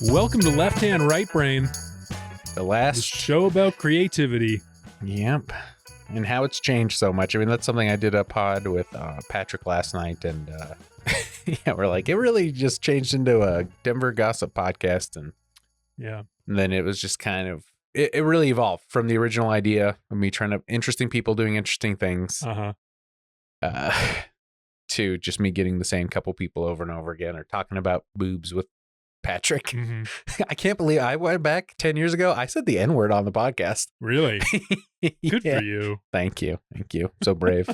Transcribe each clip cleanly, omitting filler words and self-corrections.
Welcome to Left Hand Right Brain, The last show about creativity. Yep. And how it's changed so much. I mean, that's something I did a pod with Patrick last night. And yeah, we're like, it really just changed into a Denver gossip podcast. And then it was just kind of, it really evolved from the original idea of me trying to, interesting people doing interesting things to just me getting the same couple people over and over again or talking about boobs with Patrick. Mm-hmm. I can't believe I went back 10 years ago. I said the N-word on the podcast. Really? Good Yeah. for you. Thank you. So brave.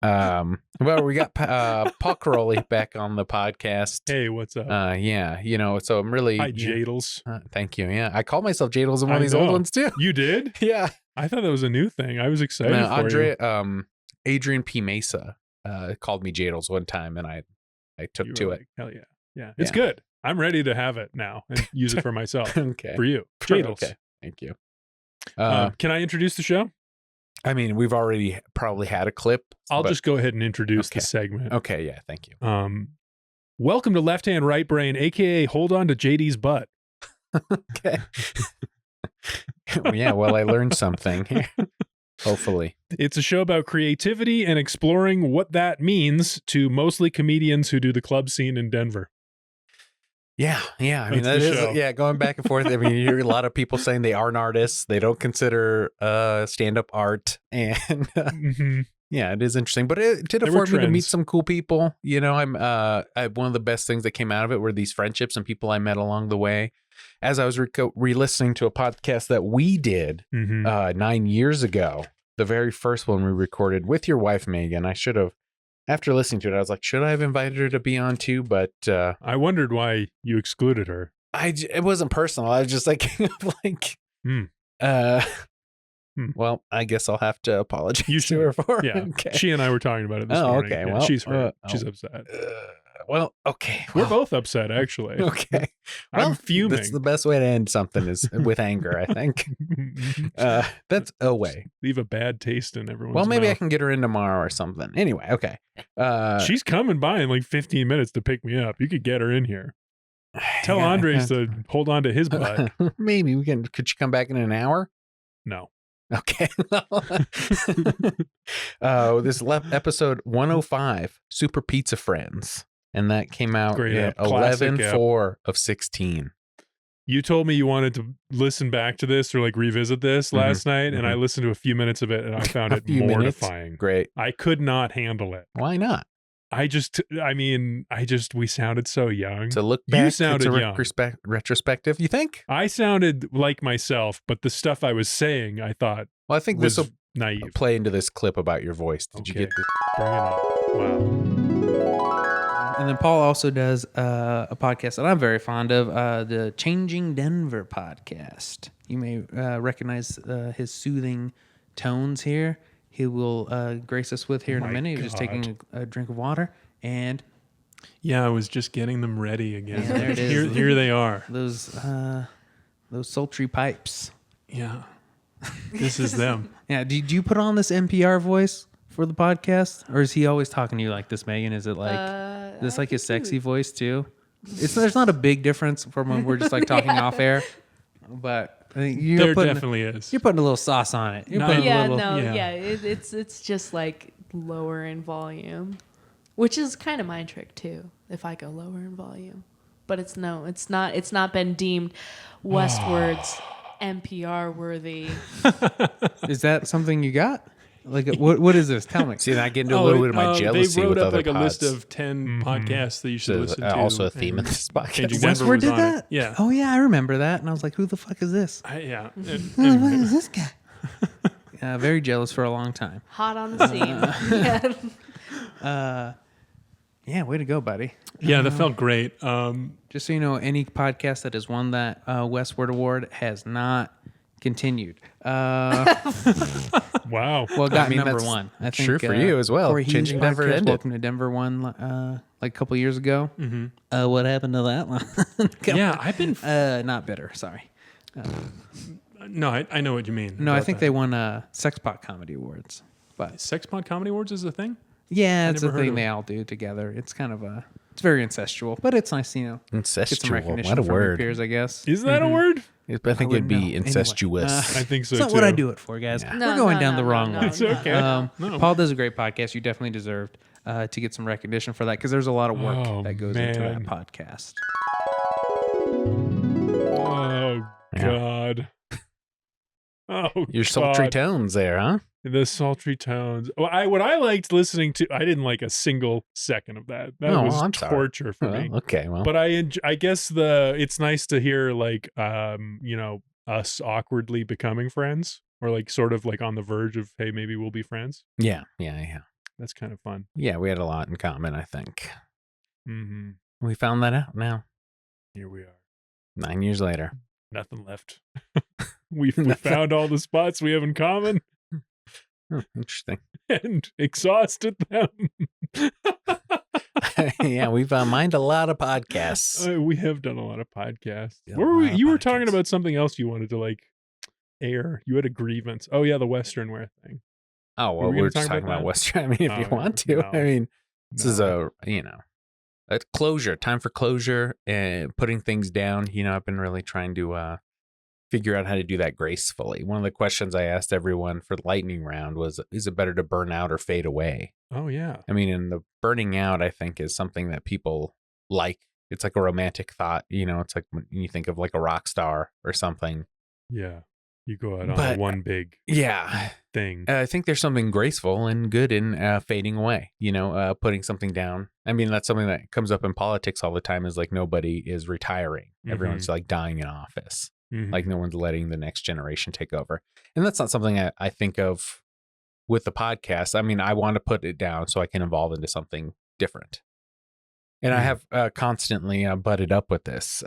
Well, we got Paul Karolyi back on the podcast. Hey, what's up? Yeah, so I'm really... Hi, Jadles. Thank you. Yeah, I called myself Jadles in one of these know. old ones too. You did? Yeah. I thought that was a new thing. I was excited for you. Adrian P. Mesa called me Jadles one time, and I took You to were it. like, hell yeah. Yeah, it's good. I'm ready to have it now and use it for myself. Okay. For you. Jadles. Okay. Thank you. Can I introduce the show? I mean, we've already probably had a clip. I'll just go ahead and introduce the segment. Okay, yeah, thank you. Welcome to Left Hand Right Brain, a.k.a. Hold On to JD's Butt. Okay. Yeah, well, I learned something here. Hopefully. It's a show about creativity and exploring what that means to mostly comedians who do the club scene in Denver. Yeah. I mean, That's the show. Yeah, going back and forth. I mean, you hear a lot of people saying they aren't artists. They don't consider stand-up art. And yeah, it is interesting. But it did afford me to meet some cool people. One of the best things that came out of it were these friendships and people I met along the way. As I was re-listening to a podcast that we did 9 years ago, the very first one we recorded with your wife, Megan, I should have, after listening to it, I was like, should I have invited her to be on too? But I wondered why you excluded her. It wasn't personal. I was just like, well, I guess I'll have to apologize to her for it. Yeah. Okay. She and I were talking about it this morning. Okay. Yeah, Well, she's hurt. She's upset. Well, okay. We're both upset, actually. Okay. Well, I'm fuming. That's the best way to end something is with anger, I think. That's a way. Leave a bad taste in everyone's Well, maybe mouth. I can get her in tomorrow or something. Anyway, okay. She's coming by in like 15 minutes to pick me up. You could get her in here. Tell Andres to hold on to his butt. Maybe we can. Could you come back in an hour? No. Okay. This episode 105, Super Pizza Friends. And that came out at 11/4 of 16. You told me you wanted to listen back to this or like revisit this last night, and I listened to a few minutes of it, and I found it mortifying. Great. I could not handle it. Why not? We sounded so young. To look back, you sounded young. Retrospective, you think? I sounded like myself, but the stuff I was saying, I thought, well, I think this will naive. Play into this clip about your voice. Did you get this? Bring it up. Wow. And then Paul also does a podcast that I'm very fond of, the Changing Denver podcast. You may recognize his soothing tones here. He will grace us with here in a minute. He's just taking a drink of water. And yeah, I was just getting them ready again. Yeah, there it is. Here they are. Those sultry pipes. Yeah. This is them. Yeah. Do you put on this NPR voice for the podcast? Or is he always talking to you like this, Megan? Is it like... Is this like his sexy voice too? There's not a big difference from when we're just like talking off air, but I think there definitely is. You're putting a little sauce on it. It's just like lower in volume, which is kind of my trick too. If I go lower in volume, but it's not. It's not been deemed Westward's NPR worthy. Is that something you got? Like what is this? Tell me. See, I get into a little bit of my jealousy they wrote with up other like pods. a list of 10 podcasts that you should listen to. Also a theme of this podcast. Westward did that? Yeah. Oh yeah, I remember that. And I was like, who the fuck is this? Yeah. What is this guy? Very jealous for a long time. Hot on the scene. Yeah, way to go, buddy. Yeah, that felt great. Just so you know, any podcast that has won that Westward Award has not continued. Wow. Well, got number one. I think true for you as well. Corey Changing Hughes' Denver podcast, ended. Welcome to Denver won like a couple years ago. Mm-hmm. What happened to that one? Yeah, I've been... not bitter, sorry. No, I know what you mean. No, I think they won Sexpot Comedy Awards. But Sexpot Comedy Awards is a thing? yeah, it's a never heard thing of they it. all do together. It's kind of It's very incestual, but it's nice, get some Incestual. recognition What a from your word. peers, I guess. Is that a word? I think it'd be incestuous. I think so, It's not too. what I do it for, guys. Yeah. We're going down the wrong way. It's okay. No. Paul does a great podcast. You definitely deserved to get some recognition for that because there's a lot of work that goes into that podcast. Oh, God. Oh, Your sultry God. tones there, huh? The sultry tones. Well, what I liked listening to, I didn't like a single second of that. That was I'm sorry. torture for me. Okay, well. But I guess it's nice to hear like us awkwardly becoming friends, or like sort of like on the verge of, hey, maybe we'll be friends. Yeah. That's kind of fun. Yeah, we had a lot in common, I think. Mm-hmm. We found that out now. Here we are. 9 years later. Nothing left. we found all the spots we have in common Oh, interesting. and exhausted them. Yeah, we've mined a lot of podcasts. We have done a lot of podcasts. Yeah, Where were we? a lot of You were talking podcasts. about something else you wanted to like air. You had a grievance. Oh yeah, the Western wear thing. Oh, well, Were we gonna we're just talk talking about about that? Western. I mean, if you Oh, want to. no. I mean, this is No. a closure, time for closure and putting things down. I've been really trying to figure out how to do that gracefully. One of the questions I asked everyone for the lightning round was, is it better to burn out or fade away? Oh yeah. I mean, and the burning out, I think, is something that people like. It's like a romantic thought. It's like when you think of like a rock star or something. Yeah. You go out on But- one big Yeah. thing. I think there's something graceful and good in fading away, putting something down. I mean, that's something that comes up in politics all the time is like nobody is retiring. Everyone's like dying in office. Mhm. Like no one's letting the next generation take over. And that's not something I think of with the podcast. I mean, I want to put it down so I can evolve into something different. And I have constantly butted up with this,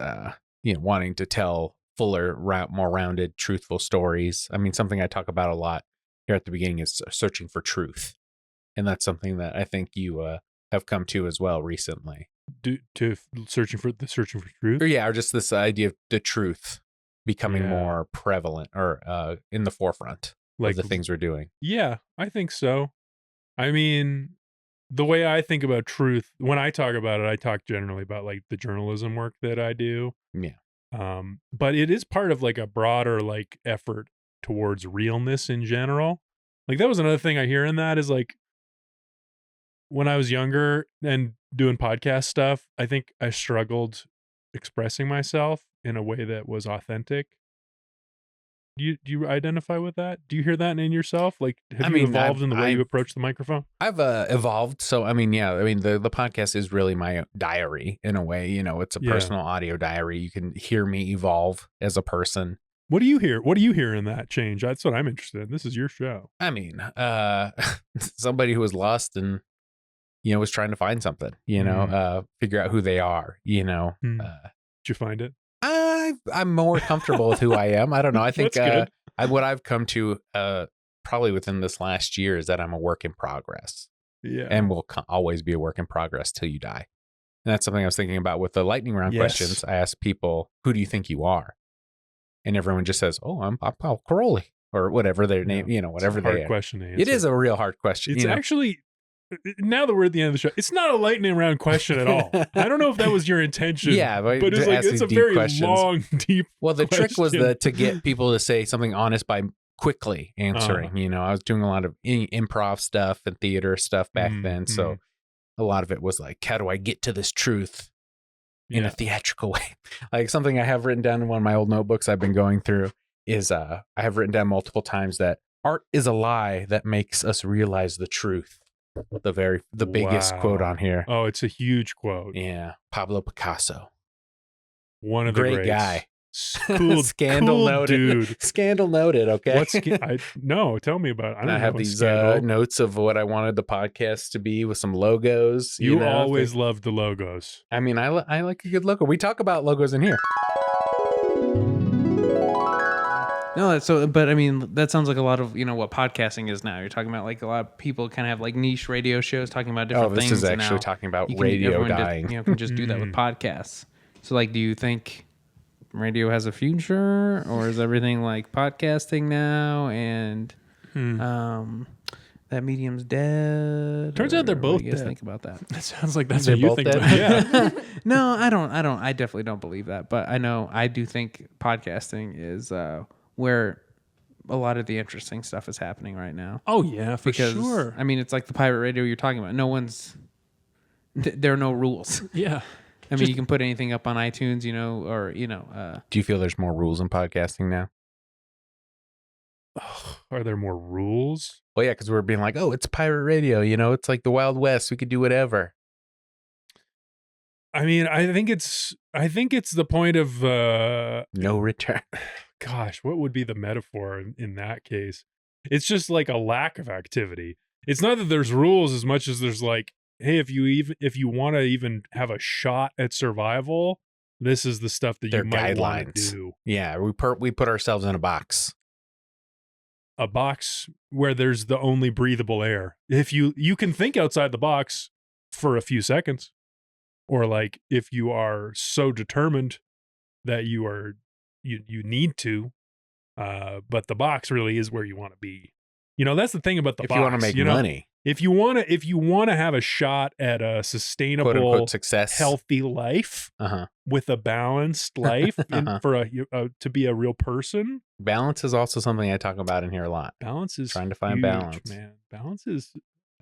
wanting to tell fuller, more rounded, truthful stories. I mean, something I talk about a lot here at the beginning is searching for truth. And that's something that I think you have come to as well recently. Searching for truth. Or just this idea of the truth becoming more prevalent or in the forefront of the things we're doing. Yeah, I think so. I mean, the way I think about truth, when I talk about it, I talk generally about like the journalism work that I do. Yeah. But it is part of like a broader like effort towards realness in general. Like that was another thing I hear in that is like when I was younger and doing podcast stuff, I think I struggled expressing myself in a way that was authentic. Do you identify with that? Do you hear that in yourself? Like, have you evolved in the way you approach the microphone? I've evolved. So, I mean, the podcast is really my diary in a way. It's a personal audio diary. You can hear me evolve as a person. What do you hear? What do you hear in that change? That's what I'm interested in. This is your show. I mean, somebody who was lost and, was trying to find something, figure out who they are, Did you find it? I'm more comfortable with who I am. I don't know. I think That's good. what I've come to probably within this last year is that I'm a work in progress. Yeah. And will always be a work in progress till you die. And that's something I was thinking about with the lightning round questions. I asked people, who do you think you are? And everyone just says, oh, I'm Paul Karolyi or whatever their name, whatever it's a they hard question to answer. It is a real hard question. It's actually, now that we're at the end of the show, it's not a lightning round question at all. I don't know if that was your intention. Yeah, but it's like it's a deep very questions. long, deep. Well, the trick was question. to get people to say something honest by quickly answering. I was doing a lot of improv stuff and theater stuff back then, so a lot of it was like, how do I get to this truth in a theatrical way? Like something I have written down in one of my old notebooks I've been going through is I have written down multiple times that art is a lie that makes us realize the truth. The biggest quote on here. Oh, it's a huge quote. Yeah, Pablo Picasso. One of the Great greats. guy. Cool, Scandal cool noted. dude. Scandal noted. Okay. No, tell me about it. I don't I have know these Scandal. notes of what I wanted the podcast to be with some logos. You always loved the logos. I mean, I like a good logo. We talk about logos in here. No, but I mean, that sounds like a lot of, what podcasting is now. You're talking about like a lot of people kind of have like niche radio shows talking about different things. This is and actually now talking about you can- radio everyone dying. can just do that with podcasts. So like, do you think radio has a future or is everything like podcasting now? And that medium's dead. Turns out they're both what do you guys dead. think about that? That sounds like that's They're what you both think dead? about. Yeah. No, I don't. I definitely don't believe that. But I do think podcasting is where a lot of the interesting stuff is happening right now. Oh yeah, for Because, sure. I mean, it's like the pirate radio you're talking about. No one's. There are no rules. Yeah. I mean, you can put anything up on iTunes, or Do you feel there's more rules in podcasting now? Are there more rules? Well, yeah, because we're being like, oh, it's pirate radio. It's like the Wild West. We could do whatever. I mean, I think it's the point of No return. gosh, what would be the metaphor in that case? It's just like a lack of activity. It's not that there's rules as much as there's like, hey, if you want to even have a shot at survival, this is the stuff that They're you might want guidelines. to do. Yeah, we put ourselves in a box. A box where there's the only breathable air. If you can think outside the box for a few seconds, or like if you are so determined that you need to, but the box really is where you want to be. That's the thing about the If box. you want to make money, if you want to have a shot at a sustainable, quote unquote success, healthy life with a balanced life, to be a real person. Balance is also something I talk about in here a lot. Balance is trying to find huge, balance. man. Balance is.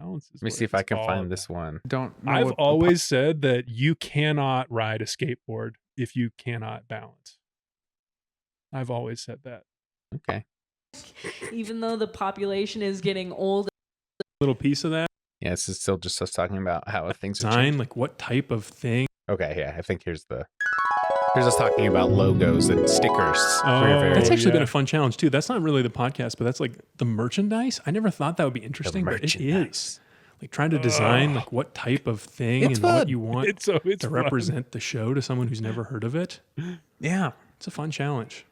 Let me see if I can find this one. I've always said that you cannot ride a skateboard if you cannot balance. I've always said that. Okay. Even though the population is getting old. Little piece of that. Yeah, this is still just us talking about how things are Design, changing. like what type of thing. Okay, yeah, I think here's us talking about logos and stickers. That's actually been a fun challenge too. That's not really the podcast, but that's like the merchandise. I never thought that would be interesting, but it is. Like trying to design like what type of thing It's and fun. what you want It's to fun. represent the show to someone who's never heard of it. Yeah. It's a fun challenge.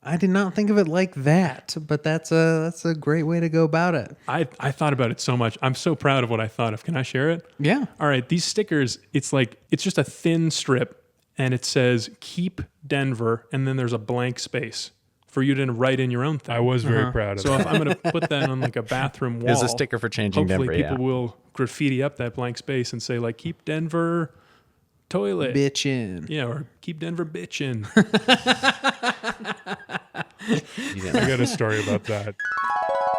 I did not think of it like that, but that's a great way to go about it. I thought about it so much. I'm so proud of what I thought of. Can I share it? Yeah. All right. These stickers, it's just a thin strip and it says keep Denver. And then there's a blank space for you to write in your own thing. I was very proud of that. So if I'm going to put that on like a bathroom wall, There's a sticker for changing Denver. Hopefully people will graffiti up that blank space and say like keep Denver toilet. Bitchin'. Yeah. Or keep Denver bitchin'. I got a story about that.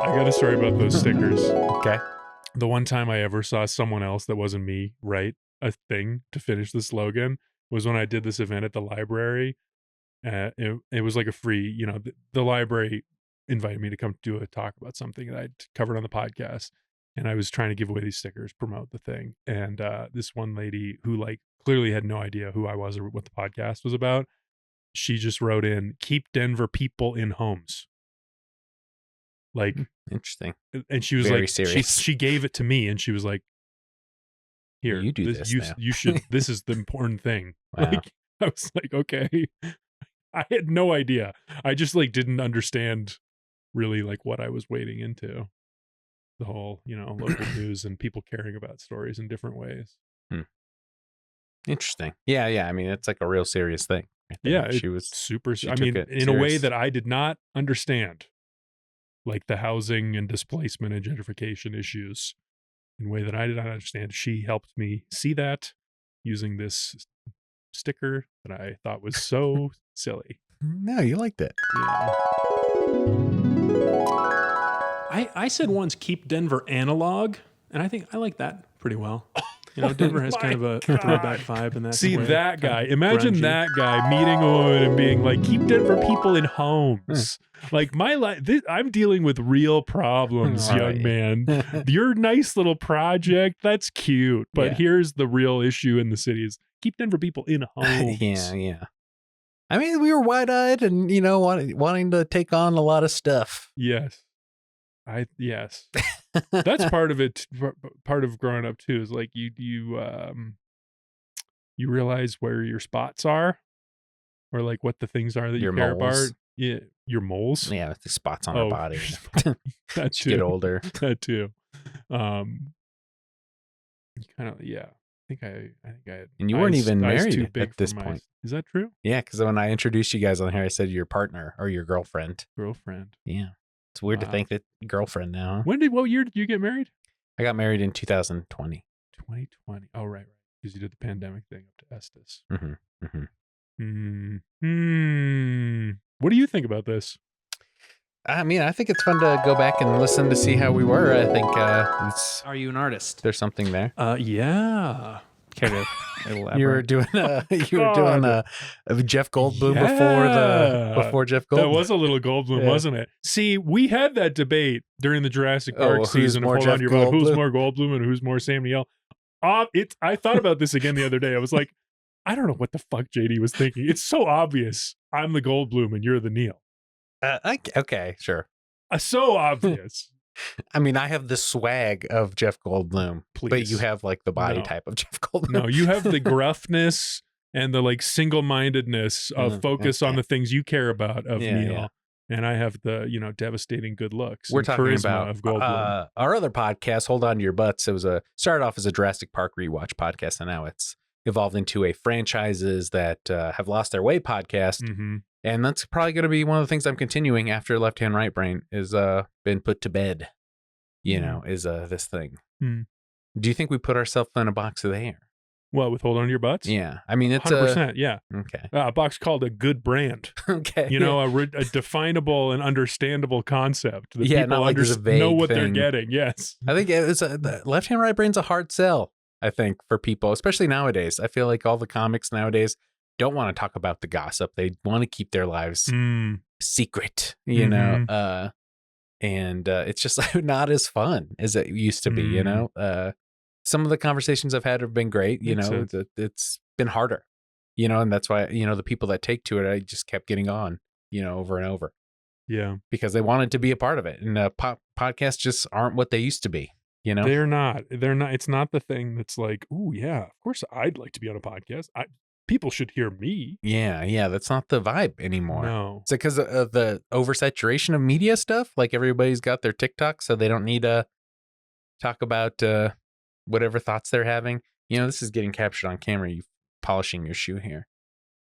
I got a story about those stickers. Okay. The one time I ever saw someone else that wasn't me write a thing to finish the slogan was when I did this event at the library. It was like a free, the library invited me to come do a talk about something that I'd covered on the podcast. And I was trying to give away these stickers, promote the thing. And this one lady who like clearly had no idea who I was or what the podcast was about, she just wrote in, keep Denver people in homes. Like, interesting. And she was Very like, serious. she gave it to me and she was like, here, you do this now. you should, this is the important thing. Wow. Like, I was like, okay. I had no idea. I just like didn't understand really like what I was wading into. The whole, local news and people caring about stories in different ways. Interesting. Yeah. I mean, it's like a real serious thing. Yeah, she was super. she I took mean, it in a way serious. that I did not understand, like the housing and displacement and gentrification issues, in a way that I did not understand. She helped me see that using this sticker that I thought was so silly. No, you liked it. Yeah. I said once, keep Denver analog, and I think I like that pretty well. Denver has kind of a throwback vibe in that. See way. that guy. Imagine grungy. that guy meeting a woman and being like, "Keep Denver people in homes." Like my life, I'm dealing with real problems, All young right. man. Your nice little project, that's cute, but Yeah. here's the real issue in the city: is keep Denver people in homes. Yeah. I mean, we were wide-eyed and wanting to take on a lot of stuff. Yes. Yes. That's part of it. Part of growing up too is like you realize where your spots are, or like what the things are that Your you care moles. about. Yeah, your moles. Yeah, with the spots on our body. That Just get too. older. That too. Kind of. Yeah. I think I had. And you weren't even eyes married too big at this for my- point. Is that true? Yeah, because when I introduced you guys on here, I said your partner or your girlfriend. Girlfriend. Yeah. It's weird to think that girlfriend now. What year did you get married? I got married in 2020. 2020. Oh, right. Because you did the pandemic thing up to Estes. What do you think about this? I mean, I think it's fun to go back and listen to see how we were. I think Are you an artist? there's something there. Yeah. Care to elaborate? You were doing a Jeff Goldblum before Jeff Goldblum. That was a little Goldblum, wasn't it? See, we had that debate during the Jurassic Park season of Hold On to Your Butt. Who's more Goldblum and who's more Sam Neill? I thought about this again the other day. I was like, I don't know what the fuck JD was thinking. It's so obvious. I'm the Goldblum and you're the Neill. Okay, sure. So obvious. I mean, I have the swag of Jeff Goldblum, but you have like the body type of Jeff Goldblum. No, you have the gruffness and the like single-mindedness of focus on the things you care about of Neill. Yeah. And I have the, devastating good looks. We're talking about of Goldblum. Our other podcast, Hold On to Your Butts. It started off as a Jurassic Park rewatch podcast, and now it's evolved into a franchises that have lost their way podcast. Mm-hmm. And that's probably going to be one of the things I'm continuing after Left Hand Right Brain is been put to bed, is this thing. Mm. Do you think we put ourselves in a box of air? What, with Hold On to Your Butts? Yeah. I mean, it's 100%. Yeah. Okay. A box called a good brand. Okay. A definable and understandable concept that people not like know what they're thing. getting. Yes. I think Left Hand Right Brain's a hard sell, I think, for people, especially nowadays. I feel like all the comics nowadays don't want to talk about the gossip. They want to keep their lives secret, know? And it's just not as fun as it used to be, Some of the conversations I've had have been great, it's been harder, and that's why, the people that take to it, I just kept getting on, over and over. Yeah. Because they wanted to be a part of it. And podcasts just aren't what they used to be, They're not. It's not the thing that's like, oh, yeah, of course I'd like to be on a podcast. People should hear me. Yeah. That's not the vibe anymore. No. It's because of the oversaturation of media stuff. Like everybody's got their TikTok, so they don't need to talk about whatever thoughts they're having. This is getting captured on camera. You polishing your shoe here.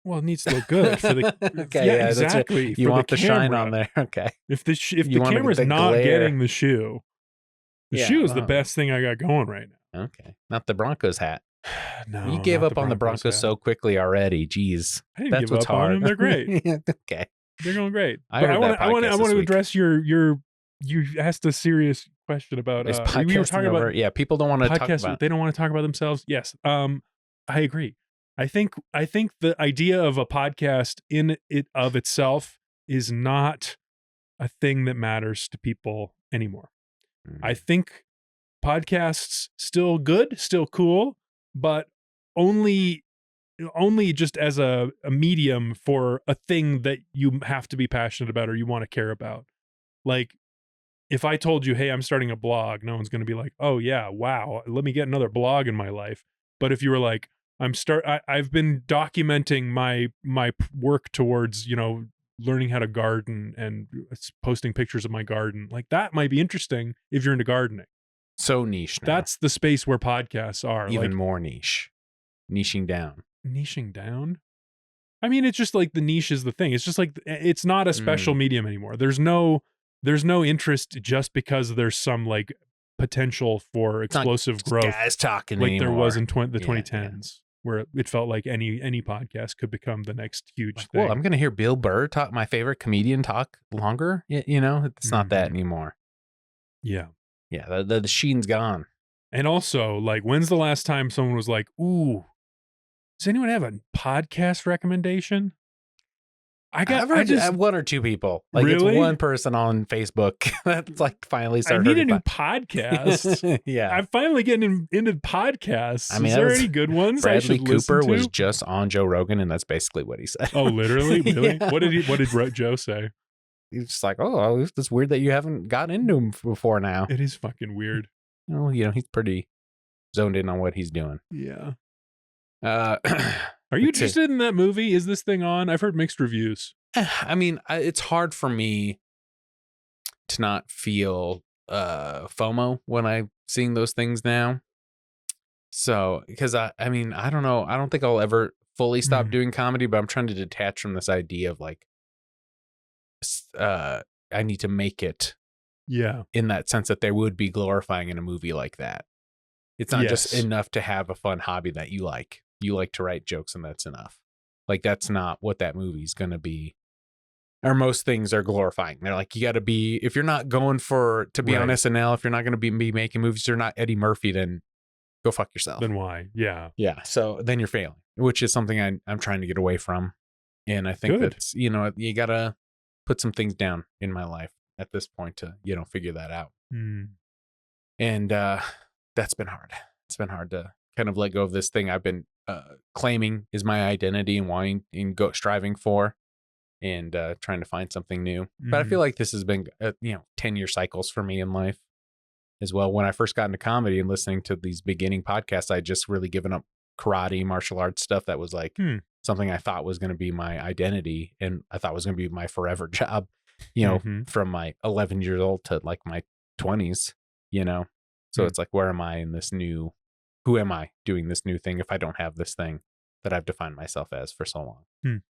Well, it needs to look good for the. Okay, yeah, exactly. Right. You want the shine on there. Okay. If the camera's not getting the shoe, the shoe is the best thing I got going right now. Okay. Not the Broncos hat. No, you gave up on the Broncos so quickly already. Jeez, I didn't give up on them. They're great. Okay, they're going great. I want to address your. You asked a serious question about. We were talking about. Yeah, people don't want to talk about. They don't want to talk about themselves. Yes, I agree. I think the idea of a podcast in it of itself is not a thing that matters to people anymore. I think podcasts still good, still cool, but only just as a medium for a thing that you have to be passionate about or you want to care about. Like if I told you, hey, I'm starting a blog, no one's going to be like, oh yeah, wow, let me get another blog in my life. But if you were like, I've been documenting my work towards, learning how to garden and posting pictures of my garden, like that might be interesting if you're into gardening. So niche now. That's the space where podcasts are. Even more niche. Niching down. Niching down? I mean, it's just like the niche is the thing. It's just like, it's not a special medium anymore. There's no interest just because there's some like potential for explosive growth. Guys talking like anymore. there was in the 2010s. Where it felt like any podcast could become the next huge thing. Well, I'm going to hear Bill Burr talk, my favorite comedian, talk longer. It's not that anymore. Yeah. Yeah, the sheen's gone. And also, like, when's the last time someone was like, ooh, does anyone have a podcast recommendation? I've heard one or two people. Like really? It's one person on Facebook that's like finally started. I need a new podcast. Yeah. I'm finally getting into podcasts. I mean, is there any good ones? Bradley Cooper was just on Joe Rogan, and that's basically what he said. Oh, literally? Really? Yeah. What did Joe say? He's just like, oh, it's weird that you haven't gotten into him before now. It is fucking weird. Well, he's pretty zoned in on what he's doing. Yeah. Are you interested in that movie? Is this thing on? I've heard mixed reviews. I mean, it's hard for me to not feel FOMO when I'm seeing those things now. So, because I mean, I don't know. I don't think I'll ever fully stop doing comedy, but I'm trying to detach from this idea of like, I need to make it Yeah. In that sense that they would be glorifying in a movie like that. It's not just enough to have a fun hobby that you like. You like to write jokes and that's enough. Like, that's not what that movie's going to be. Or most things are glorifying. They're like, you got to be, if you're not going to be on SNL, if you're not going to be making movies, you're not Eddie Murphy, then go fuck yourself. Then why? Yeah. Yeah. So then you're failing, which is something I'm trying to get away from. And I think that's, you know, you got to put some things down in my life at this point to, you know, figure that out. And that's been hard. It's been hard to kind of let go of this thing I've been claiming is my identity and wanting and striving for, and trying to find something new. But I feel like this has been, 10-year cycles for me in life as well. When I first got into comedy and listening to these beginning podcasts, I just really given up karate, martial arts stuff that was like something I thought was going to be my identity and I thought was going to be my forever job, you know, from my 11 years old to like my 20s, you know. So it's like, where am I in this new, who am I doing this new thing if I don't have this thing that I've defined myself as for so long?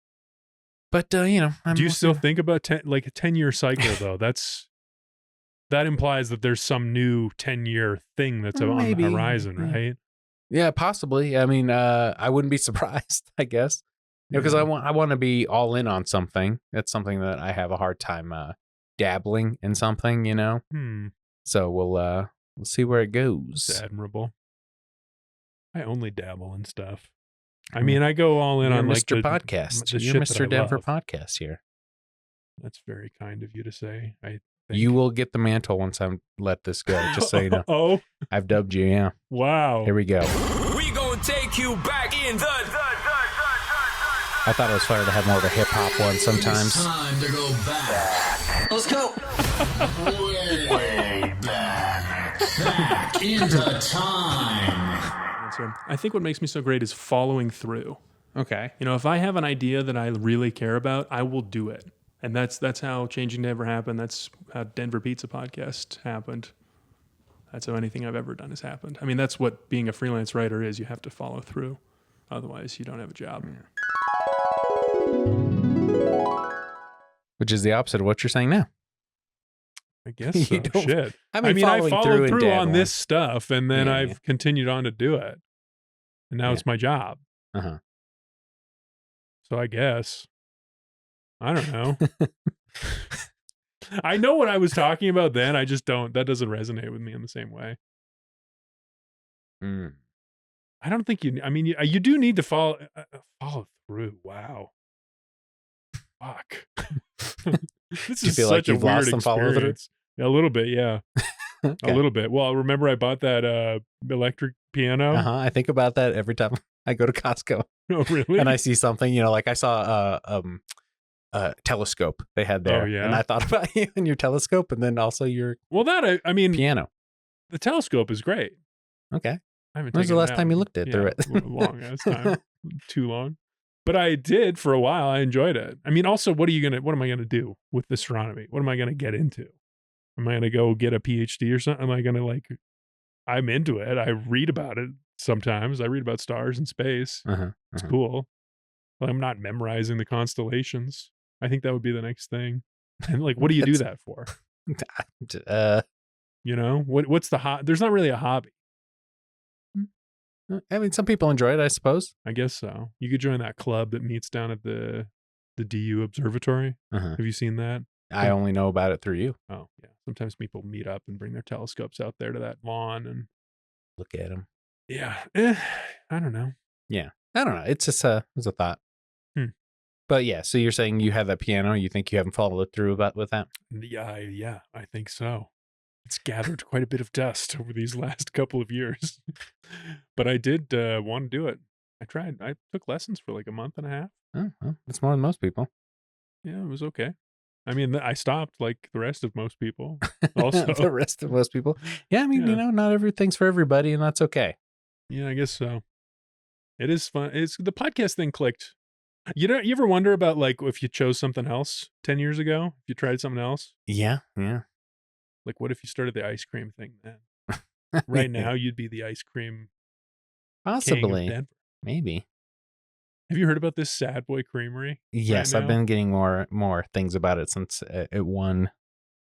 But, you know. Do you still think about a 10-year cycle, though? That implies that there's some new 10-year thing that's on the horizon, right? Yeah, possibly. I mean, I wouldn't be surprised, I guess. Because I want to be all in on something. That's something that I have a hard time dabbling in something, you know? So we'll see where it goes. It's admirable. I only dabble in stuff. I mean, I go all in on like Mr. Podcast. You're Mr. Denver Podcast here. That's very kind of you to say. I think. You will get the mantle once I let this go, just so you know. Oh, I've dubbed you, yeah. Wow. Here we go. We gonna take you back in the I thought it was fire to have more of a hip hop one sometimes. It's time to go back. Let's go. Way back into time. I think what makes me so great is following through. Okay. You know, if I have an idea that I really care about, I will do it. And that's how Changing Denver happened. That's how Denver Pizza Podcast happened. That's how anything I've ever done has happened. I mean, that's what being a freelance writer is. You have to follow through. Otherwise, you don't have a job. Which is the opposite of what you're saying now. I guess so. Shit. I mean I followed through on this stuff, and then Yeah. I've continued on to do it. And now it's my job. So I guess. I don't know. I know what I was talking about then. I just don't. That doesn't resonate with me in the same way. I don't think you. I mean, you do need to follow through. Wow. Fuck. This is feel such like a you've weird lost some follow-through? experience. A little bit, yeah. Okay. A little bit. Well, remember I bought that electric piano? I think about that every time I go to Costco. Oh, really? And I see something, you know, like I saw a telescope they had there. Oh, yeah. And I thought about you and your telescope and then also your Well, I mean, piano. the telescope is great. Okay. I haven't When was the taken last it time you out. looked at through it? Long ass time. Too long. But I did for a while. I enjoyed it. I mean, also, what am I gonna do with astronomy? What am I gonna get into? Am I gonna go get a PhD or something? Am I gonna I'm into it. I read about it sometimes. I read about stars and space. It's cool. But I'm not memorizing the constellations. I think that would be the next thing. And what do you do that for? You know, what's the there's not really a hobby. I mean, some people enjoy it, I suppose. I guess so. You could join that club that meets down at the DU Observatory. Have you seen that? I only know about it through you. Oh, yeah. Sometimes people meet up and bring their telescopes out there to that lawn and Look at them. yeah. I don't know. Yeah. I don't know. It's just it was a thought. But yeah, so you're saying you have that piano. You think you haven't followed through with that? Yeah, I think so. It's gathered quite a bit of dust over these last couple of years. But I did want to do it. I tried. I took lessons for a month and a half. Oh, well, that's more than most people. Yeah, it was okay. I mean, I stopped like the rest of most people. Also, the rest of most people. Yeah, I mean, you know, not everything's for everybody, and that's okay. Yeah, I guess so. It is fun. It's the podcast thing clicked. You ever wonder about if you chose something else 10 years ago? If you tried something else? Yeah. What if you started the ice cream thing then? Right now, you'd be the ice cream possibly. king of Denver. Maybe. Have you heard about this Sad Boy Creamery? Yes, right I've been getting more things about it since it won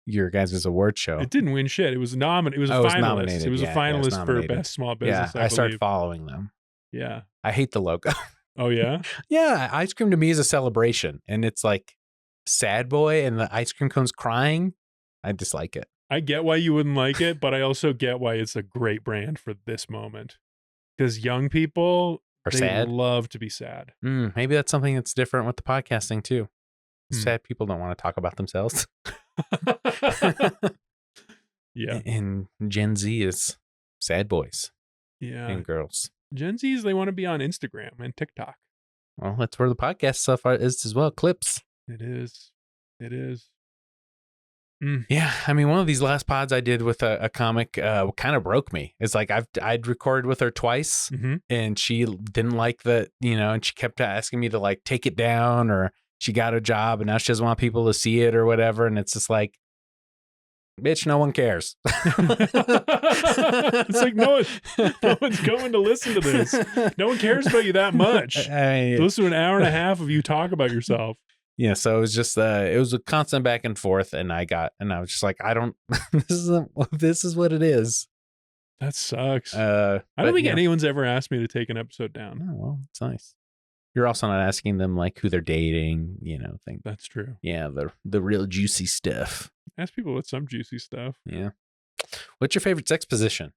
your guys' award show. It didn't win shit. It was nominated. It was a finalist. Nominated. It was a finalist for nominated. best small business. Yeah, I started following them. Yeah. I hate the logo. Oh yeah. Yeah, ice cream to me is a celebration, and it's like sad boy, and the ice cream cone's crying. I dislike it. I get why you wouldn't like it, but I also get why it's a great brand for this moment. Because young people They sad. Love to be sad. Maybe that's something that's different with the podcasting too. Sad people don't want to talk about themselves. Yeah. And Gen Z is sad boys. Yeah. And girls. Gen Zs, they want to be on Instagram and TikTok. Well, that's where the podcast stuff is as well. Clips. It is. It is. Yeah, I mean, one of these last pods I did with a comic kind of broke me. It's like I'd recorded with her twice, and she didn't like the, and she kept asking me to like take it down, or she got a job and now she doesn't want people to see it or whatever. And it's just like, bitch, no one cares. It's like no one's going to listen to this. No one cares about you that much. Listen to an hour and a half of you talk about yourself. Yeah, so it was just it was a constant back and forth, and I was just like, I don't. This is what it is. That sucks. I don't think anyone's ever asked me to take an episode down. Oh, well, it's nice. You're also not asking them like who they're dating, things. That's true. Yeah, the real juicy stuff. Ask people with some juicy stuff. Yeah. What's your favorite sex position?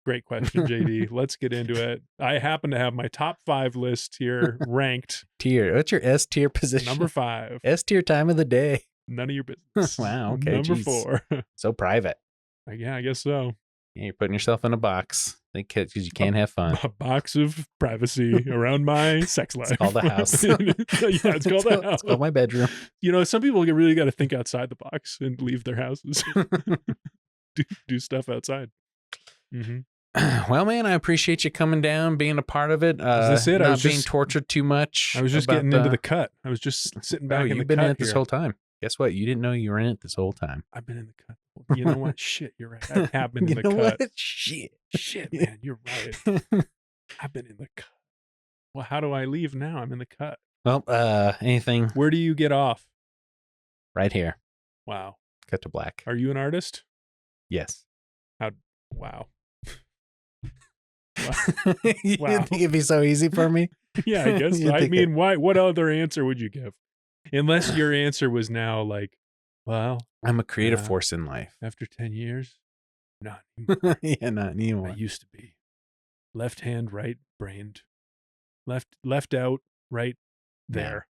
Great question, JD. Let's get into it. I happen to have my top 5 list here ranked. Tier. What's your S tier position? Number 5. S tier time of the day. None of your business. Wow. Okay. Number 4. So private. Yeah, I guess so. Yeah, you're putting yourself in a box because you can't have fun. A box of privacy around my sex life. It's called a house. Yeah, it's called a house. It's called my bedroom. Some people really got to think outside the box and leave their houses. do stuff outside. Well, man, I appreciate you coming down, being a part of it. Is this it? Not being tortured too much. I was just getting into the cut. I was just sitting back in the cut. You've been in it this whole time. Guess what? You didn't know you were in it this whole time. I've been in the cut. You know what? Shit, you're right. I have been in the cut. What? Shit, man, you're right. I've been in the cut. Well, how do I leave now? I'm in the cut. Well, anything? Where do you get off? Right here. Wow. Cut to black. Are you an artist? Yes. Wow. You didn't think it'd be so easy for me? Yeah, I guess. I mean, why? What other answer would you give? Unless your answer was now like, well, I'm a creative force in life. After 10 years, not anymore. Yeah, not anymore. I used to be left hand, right brained, left out, right there,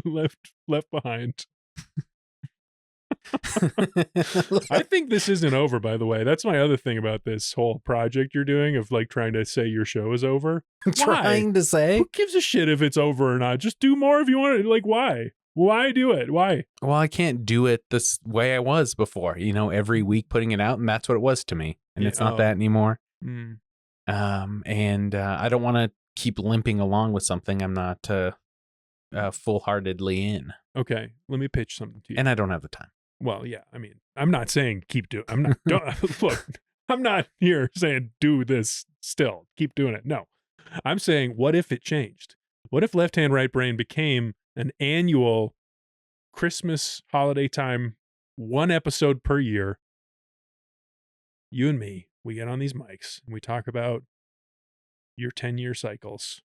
left behind. I think this isn't over, by the way. That's my other thing about this whole project you're doing of like trying to say your show is over. Trying to say? Who gives a shit if it's over or not? Just do more if you want to. Like, why? Why do it? Why? Well, I can't do it this way I was before, every week putting it out. And that's what it was to me. And it's not that anymore. And I don't want to keep limping along with something I'm not full-heartedly in. Okay. Let me pitch something to you. And I don't have the time. Well, yeah. I mean, I'm not saying keep doing. I'm not. Look, I'm not here saying do this still. Keep doing it. No, I'm saying what if it changed? What if Left Hand Right Brain became an annual Christmas holiday time, 1 episode per year? You and me, we get on these mics and we talk about your 10-year cycles,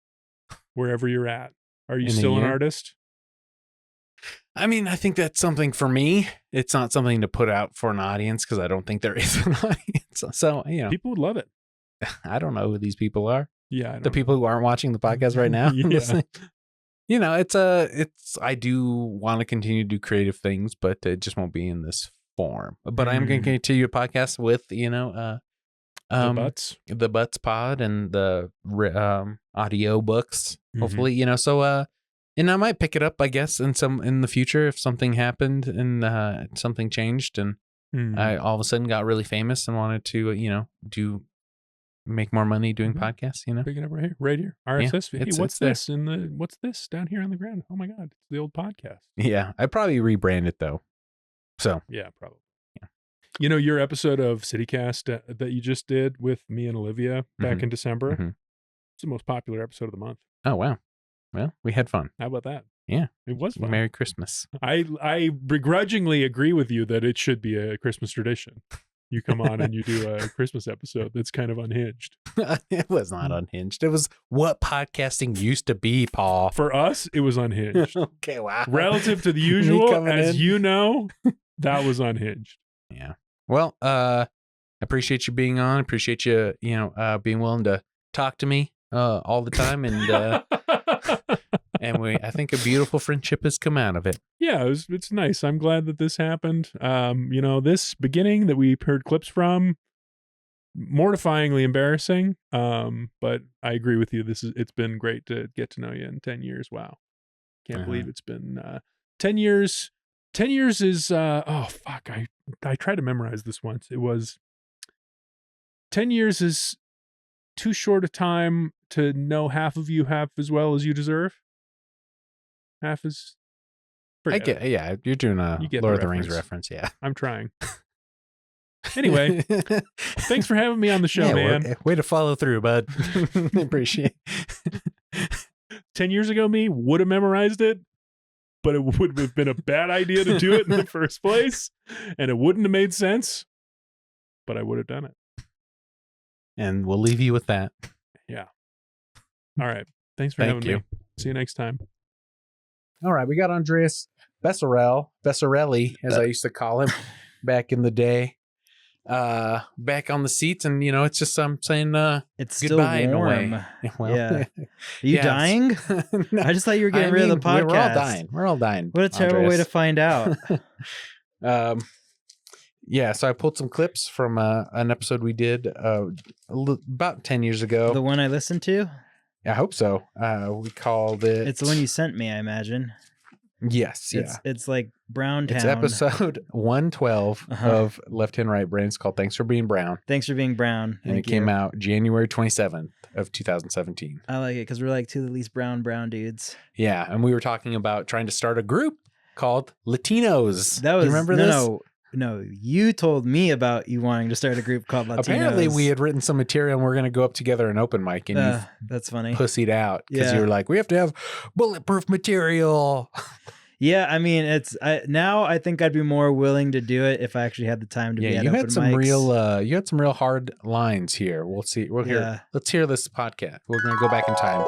wherever you're at. Are you still an artist? I mean, I think that's something for me. It's not something to put out for an audience because I don't think there is an audience. So, people would love it. I don't know who these people are. Yeah. The people who aren't watching the podcast right now. Yeah. I do want to continue to do creative things, but it just won't be in this form. But I am going to continue a podcast with, the Butts Pod and the audio books, hopefully, and I might pick it up, I guess, in the future if something happened and something changed and I all of a sudden got really famous and wanted to, make more money doing podcasts, Picking up right here. RSS feed. Yeah, hey, what's this what's this down here on the ground? Oh my God, it's the old podcast. Yeah, I'd probably rebrand it though. So yeah, probably. Yeah. Your episode of CityCast that you just did with me and Olivia back in December. It's the most popular episode of the month. Oh wow. Well, we had fun. How about that? Yeah. It was fun. Merry Christmas. I begrudgingly agree with you that it should be a Christmas tradition. You come on and you do a Christmas episode that's kind of unhinged. It was not unhinged. It was what podcasting used to be, Paul. For us, it was unhinged. Okay, wow. Relative to the usual, as in. you know, that was unhinged. Yeah. Well, appreciate you being on. Appreciate you, being willing to talk to me all the time, and I think a beautiful friendship has come out of it. Yeah, it's nice. I'm glad that this happened. This beginning that we heard clips from, mortifyingly embarrassing. But I agree with you. It's been great to get to know you in 10 years. Wow. Can't believe it's been 10 years. 10 years is oh fuck. I tried to memorize this once. It was 10 years is too short a time to know half of you half as well as you deserve. Half is Yeah, you're doing a Lord of the Rings reference. Yeah, I'm trying. Anyway, thanks for having me on the show, man. Way to follow through, bud. Appreciate it. 10 years ago, me would have memorized it, but it would have been a bad idea to do it in the first place, and it wouldn't have made sense, but I would have done it. And we'll leave you with that. Yeah. All right. Thanks for having me. See you next time. All right. We got Andreas Becerril, as I used to call him back in the day, back on the seats. And, it's just, I'm saying, it's goodbye still warm. in a way. Well, yeah. Are you dying? No, I just thought you were getting rid of the podcast. We're all dying. What a terrible way to find out. Yeah, so I pulled some clips from an episode we did about 10 years ago. The one I listened to? I hope so. We called it... It's the one you sent me, I imagine. Yes, yeah. It's like Brown Town. It's episode 112 of Left Hand Right Brain. It's called Thanks for Being Brown. Thanks for Being Brown. And it came out January 27th of 2017. I like it because we're like two of the least brown dudes. Yeah, and we were talking about trying to start a group called Latinos. That was... Do you remember this? No, you told me about you wanting to start a group called Latinos. Apparently, we had written some material and we're going to go up together and open mic, and you that's funny. Pussied out because you were like, we have to have bulletproof material. Yeah, I mean, now I think I'd be more willing to do it if I actually had the time to be at you open had some mics. you had some real hard lines here. We'll see. We'll hear. Let's hear this podcast. We're going to go back in time.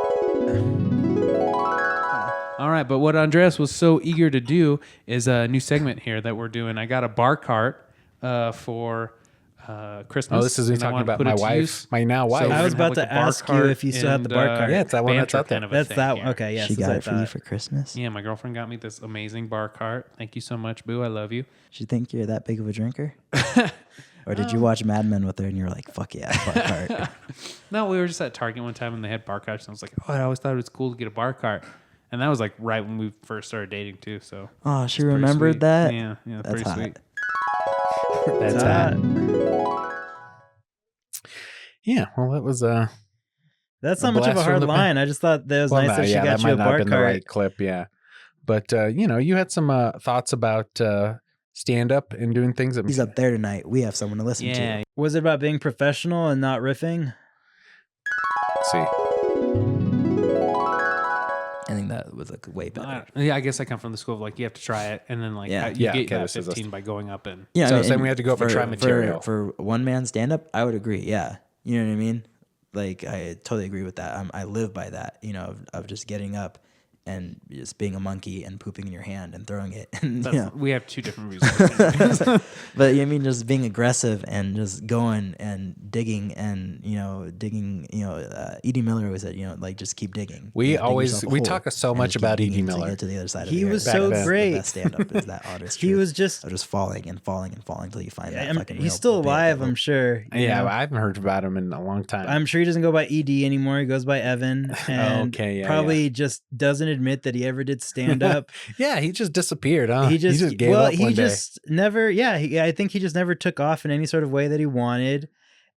All right, but what Andreas was so eager to do is a new segment here that we're doing. I got a bar cart for Christmas. Oh, this is me talking about my wife, my now wife. So I was about to ask you if you still have the bar cart. Yeah, it's that one that's out there. Kind of that's that one. Okay, yes. She got it for you for Christmas? Yeah, my girlfriend got me this amazing bar cart. Thank you so much, Boo. I love you. She think you're that big of a drinker? Or did you watch Mad Men with her and you're like, fuck yeah, bar cart? No, we were just at Target one time and they had bar carts. And I was like, oh, I always thought it was cool to get a bar cart. And that was like right when we first started dating too. So oh, she remembered that? Yeah, that's pretty hot. sweet. That's hot. Yeah, well, that was that's not much of a hard line. I just thought that was nice that she got you a bar cart. The right clip, yeah. But you had some thoughts about stand up and doing things. He's up there tonight. We have someone to listen to. Was it about being professional and not riffing? Let's see. I think that was like way better. Yeah, I guess I come from the school of like you have to try it, and then like you get that 15 by going up and so I was saying we had to go up and try material for one man stand up. I would agree. Yeah, you know what I mean. Like I totally agree with that. I live by that. Of just getting up and just being a monkey and pooping in your hand and throwing it. And, we have two different views. But I mean, just being aggressive and just going and digging and, E.D. Miller always said, like just keep digging. We talk so much about E.D. Miller. To get to the other side he of the was so great. The best stand-up is that artist. He was just falling and falling and falling until you find that fucking he's still alive, I'm sure. Yeah, I haven't heard about him in a long time. I'm sure he doesn't go by E.D. anymore. He goes by Evan. And probably just doesn't admit that he ever did stand up. Yeah, he just disappeared, huh? He just gave up one day. Never I think he just never took off in any sort of way that he wanted.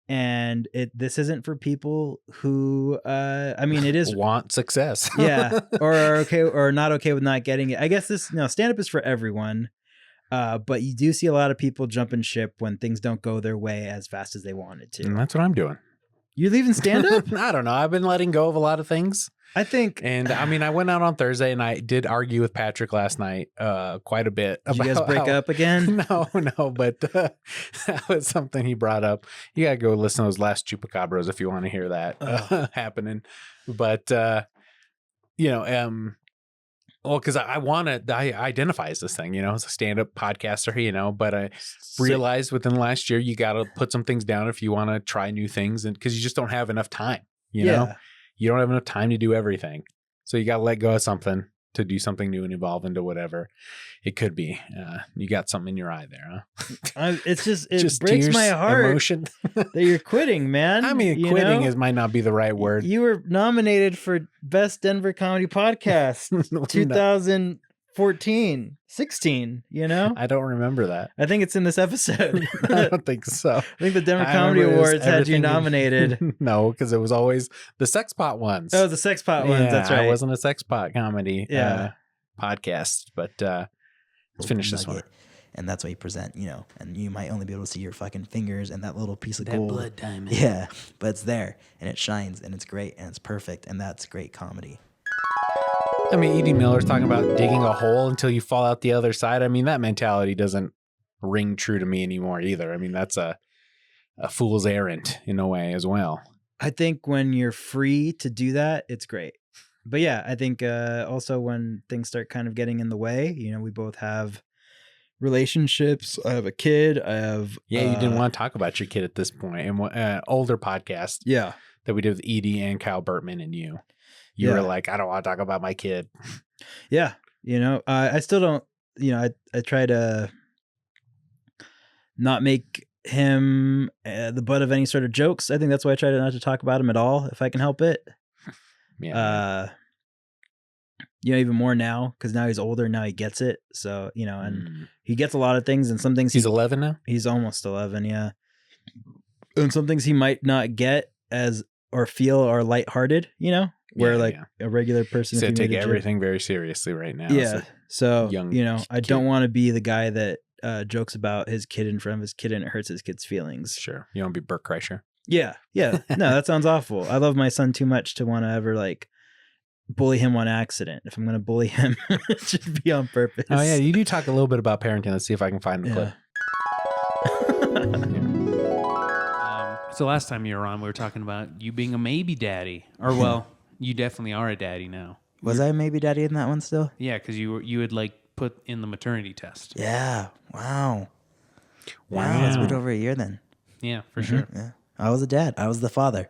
And this isn't for people who it is want success. Yeah, or are okay or not okay with not getting it. I guess stand up is for everyone. But you do see a lot of people jumping ship when things don't go their way as fast as they wanted to. And that's what I'm doing. You leaving stand up? I don't know. I've been letting go of a lot of things. I think, And I mean, I went out on Thursday and I did argue with Patrick last night quite a bit. did you guys break up again? No, but that was something he brought up. You got to go listen to those last Chupacabras if you want to hear that happening. But, well, because I identify as this thing, as a stand-up podcaster, but I realized within the last year, you got to put some things down if you want to try new things, and because you just don't have enough time, you know, you don't have enough time to do everything. So you got to let go of something to do something new and evolve into whatever it could be. You got something in your eye there, huh? It breaks tears, my heart emotion. that you're quitting, man. I mean, quitting might not be the right word. You were nominated for Best Denver Comedy Podcast 2014, 16, I don't remember that. I think it's in this episode. I don't think so. I think the Denver Comedy Awards had you nominated. No, because it was always the Sex Pot ones. Oh, the Sex Pot ones. That's right. I wasn't a Sex Pot comedy podcast, but let's finish this one. And that's what you present, and you might only be able to see your fucking fingers and that little piece of gold. Blood diamond. Yeah, but it's there and it shines and it's great and it's perfect and that's great comedy. I mean, E.D. Miller's talking about digging a hole until you fall out the other side. I mean, that mentality doesn't ring true to me anymore either. I mean, that's a fool's errand in a way as well. I think when you're free to do that, it's great. But yeah, I think also when things start kind of getting in the way, we both have relationships. I have a kid. I have... Yeah, you didn't want to talk about your kid at this point. And older podcast that we did with Edie and Kyle Bertman and you. You were like, I don't want to talk about my kid. Yeah. I still don't, I try to not make him the butt of any sort of jokes. I think that's why I try not to talk about him at all, if I can help it. Yeah. Even more now, because now he's older. Now he gets it. So, and he gets a lot of things, and some things he's 11 now. He's almost 11. Yeah. And some things he might not get or feel are lighthearted, where a regular person. So take everything very seriously right now. Yeah. So, I don't want to be the guy that jokes about his kid in front of his kid and it hurts his kid's feelings. Sure. You don't be Bert Kreischer. Yeah. Yeah. No, that sounds awful. I love my son too much to want to ever bully him on accident. If I'm going to bully him, it should be on purpose. Oh yeah. You do talk a little bit about parenting. Let's see if I can find the clip. So last time you were on, we were talking about you being a maybe daddy, or well, you definitely are a daddy now. Was I a maybe daddy in that one still? Yeah, because you had put in the maternity test. Yeah. Wow. It's been over a year then. Yeah, for sure. Yeah. I was a dad. I was the father.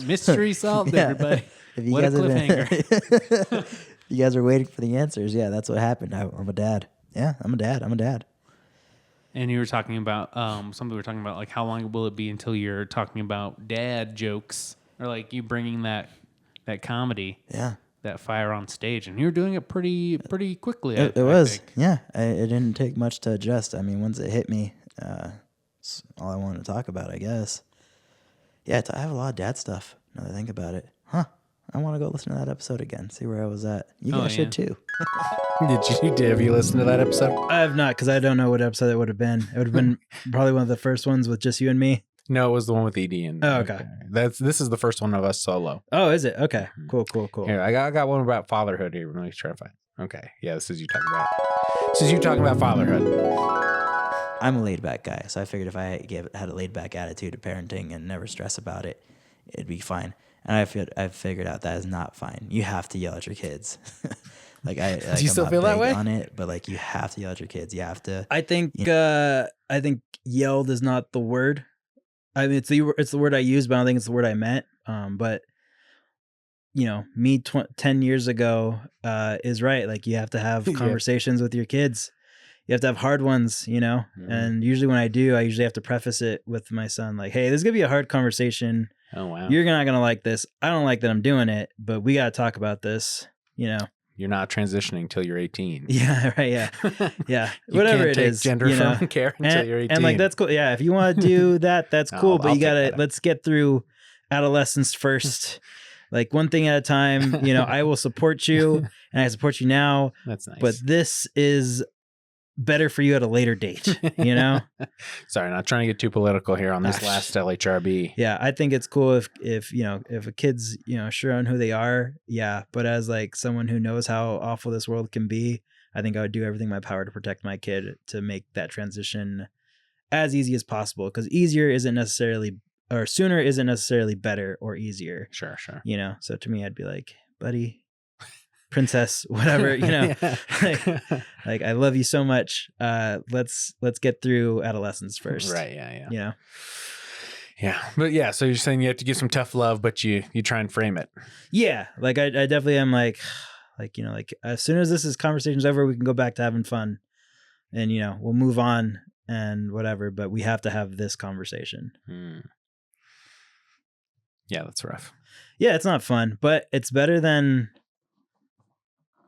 Mystery solved, everybody. What a cliffhanger. You guys are waiting for the answers. Yeah, that's what happened. I'm a dad. Yeah, I'm a dad. And you were talking about something we were talking about, how long will it be until you're talking about dad jokes, or you bringing that comedy, that fire on stage, and you were doing it pretty quickly. It was, yeah. It didn't take much to adjust. I mean, once it hit me, it's all I wanted to talk about, I guess. Yeah, I have a lot of dad stuff. Now that I think about it, I want to go listen to that episode again, see where I was at. You guys should too. Have you listened to that episode? I have not, because I don't know what episode it would have been. It would have been probably one of the first ones with just you and me. No, it was the one with Edie and. Oh, okay. This is the first one of us solo. Oh, is it? Okay. Cool. Here, I got one about fatherhood here. Let me try to find. Okay, yeah, this is you talking about fatherhood. I'm a laid back guy, so I figured if I had a laid back attitude to parenting and never stress about it, it'd be fine. And I've figured out that is not fine. You have to yell at your kids. Do you still feel that way on it? But you have to yell at your kids. You have to. I think yelled is not the word. I mean, it's the word I use, but I don't think it's the word I meant. But me 10 years ago is right. You have to have conversations with your kids. You have to have hard ones, Mm-hmm. And usually when I do, I usually have to preface it with my son, hey, this is gonna be a hard conversation. Oh wow, you're not gonna like this. I don't like that I'm doing it, but we gotta talk about this. You're not transitioning till you're 18. Yeah, right. Yeah, yeah. Whatever it is, gender affirming care until you're 18. And that's cool. Yeah, if you want to do that, that's cool. But let's get through adolescence first. One thing at a time. I will support you, and I support you now. That's nice. But this is better for you at a later date, you know? Sorry, not trying to get too political here on this last LHRB. Yeah, I think it's cool if you know, if a kid's, you know, sure on who they are, yeah. But as like someone who knows how awful this world can be, I think I would do everything in my power to protect my kid to make that transition as easy as possible. Because easier isn't necessarily, or sooner isn't necessarily better or easier. Sure. You know, so to me, I'd be like, buddy, princess, whatever, you know, like I love you so much. Let's get through adolescence first. Right. Yeah. You know? Yeah. But yeah, so you're saying you have to give some tough love, but you try and frame it. Yeah. Like I definitely am like, you know, like as soon as this conversation's over, we can go back to having fun and, you know, we'll move on and whatever, but we have to have this conversation. Yeah, that's rough. Yeah. It's not fun, but it's better than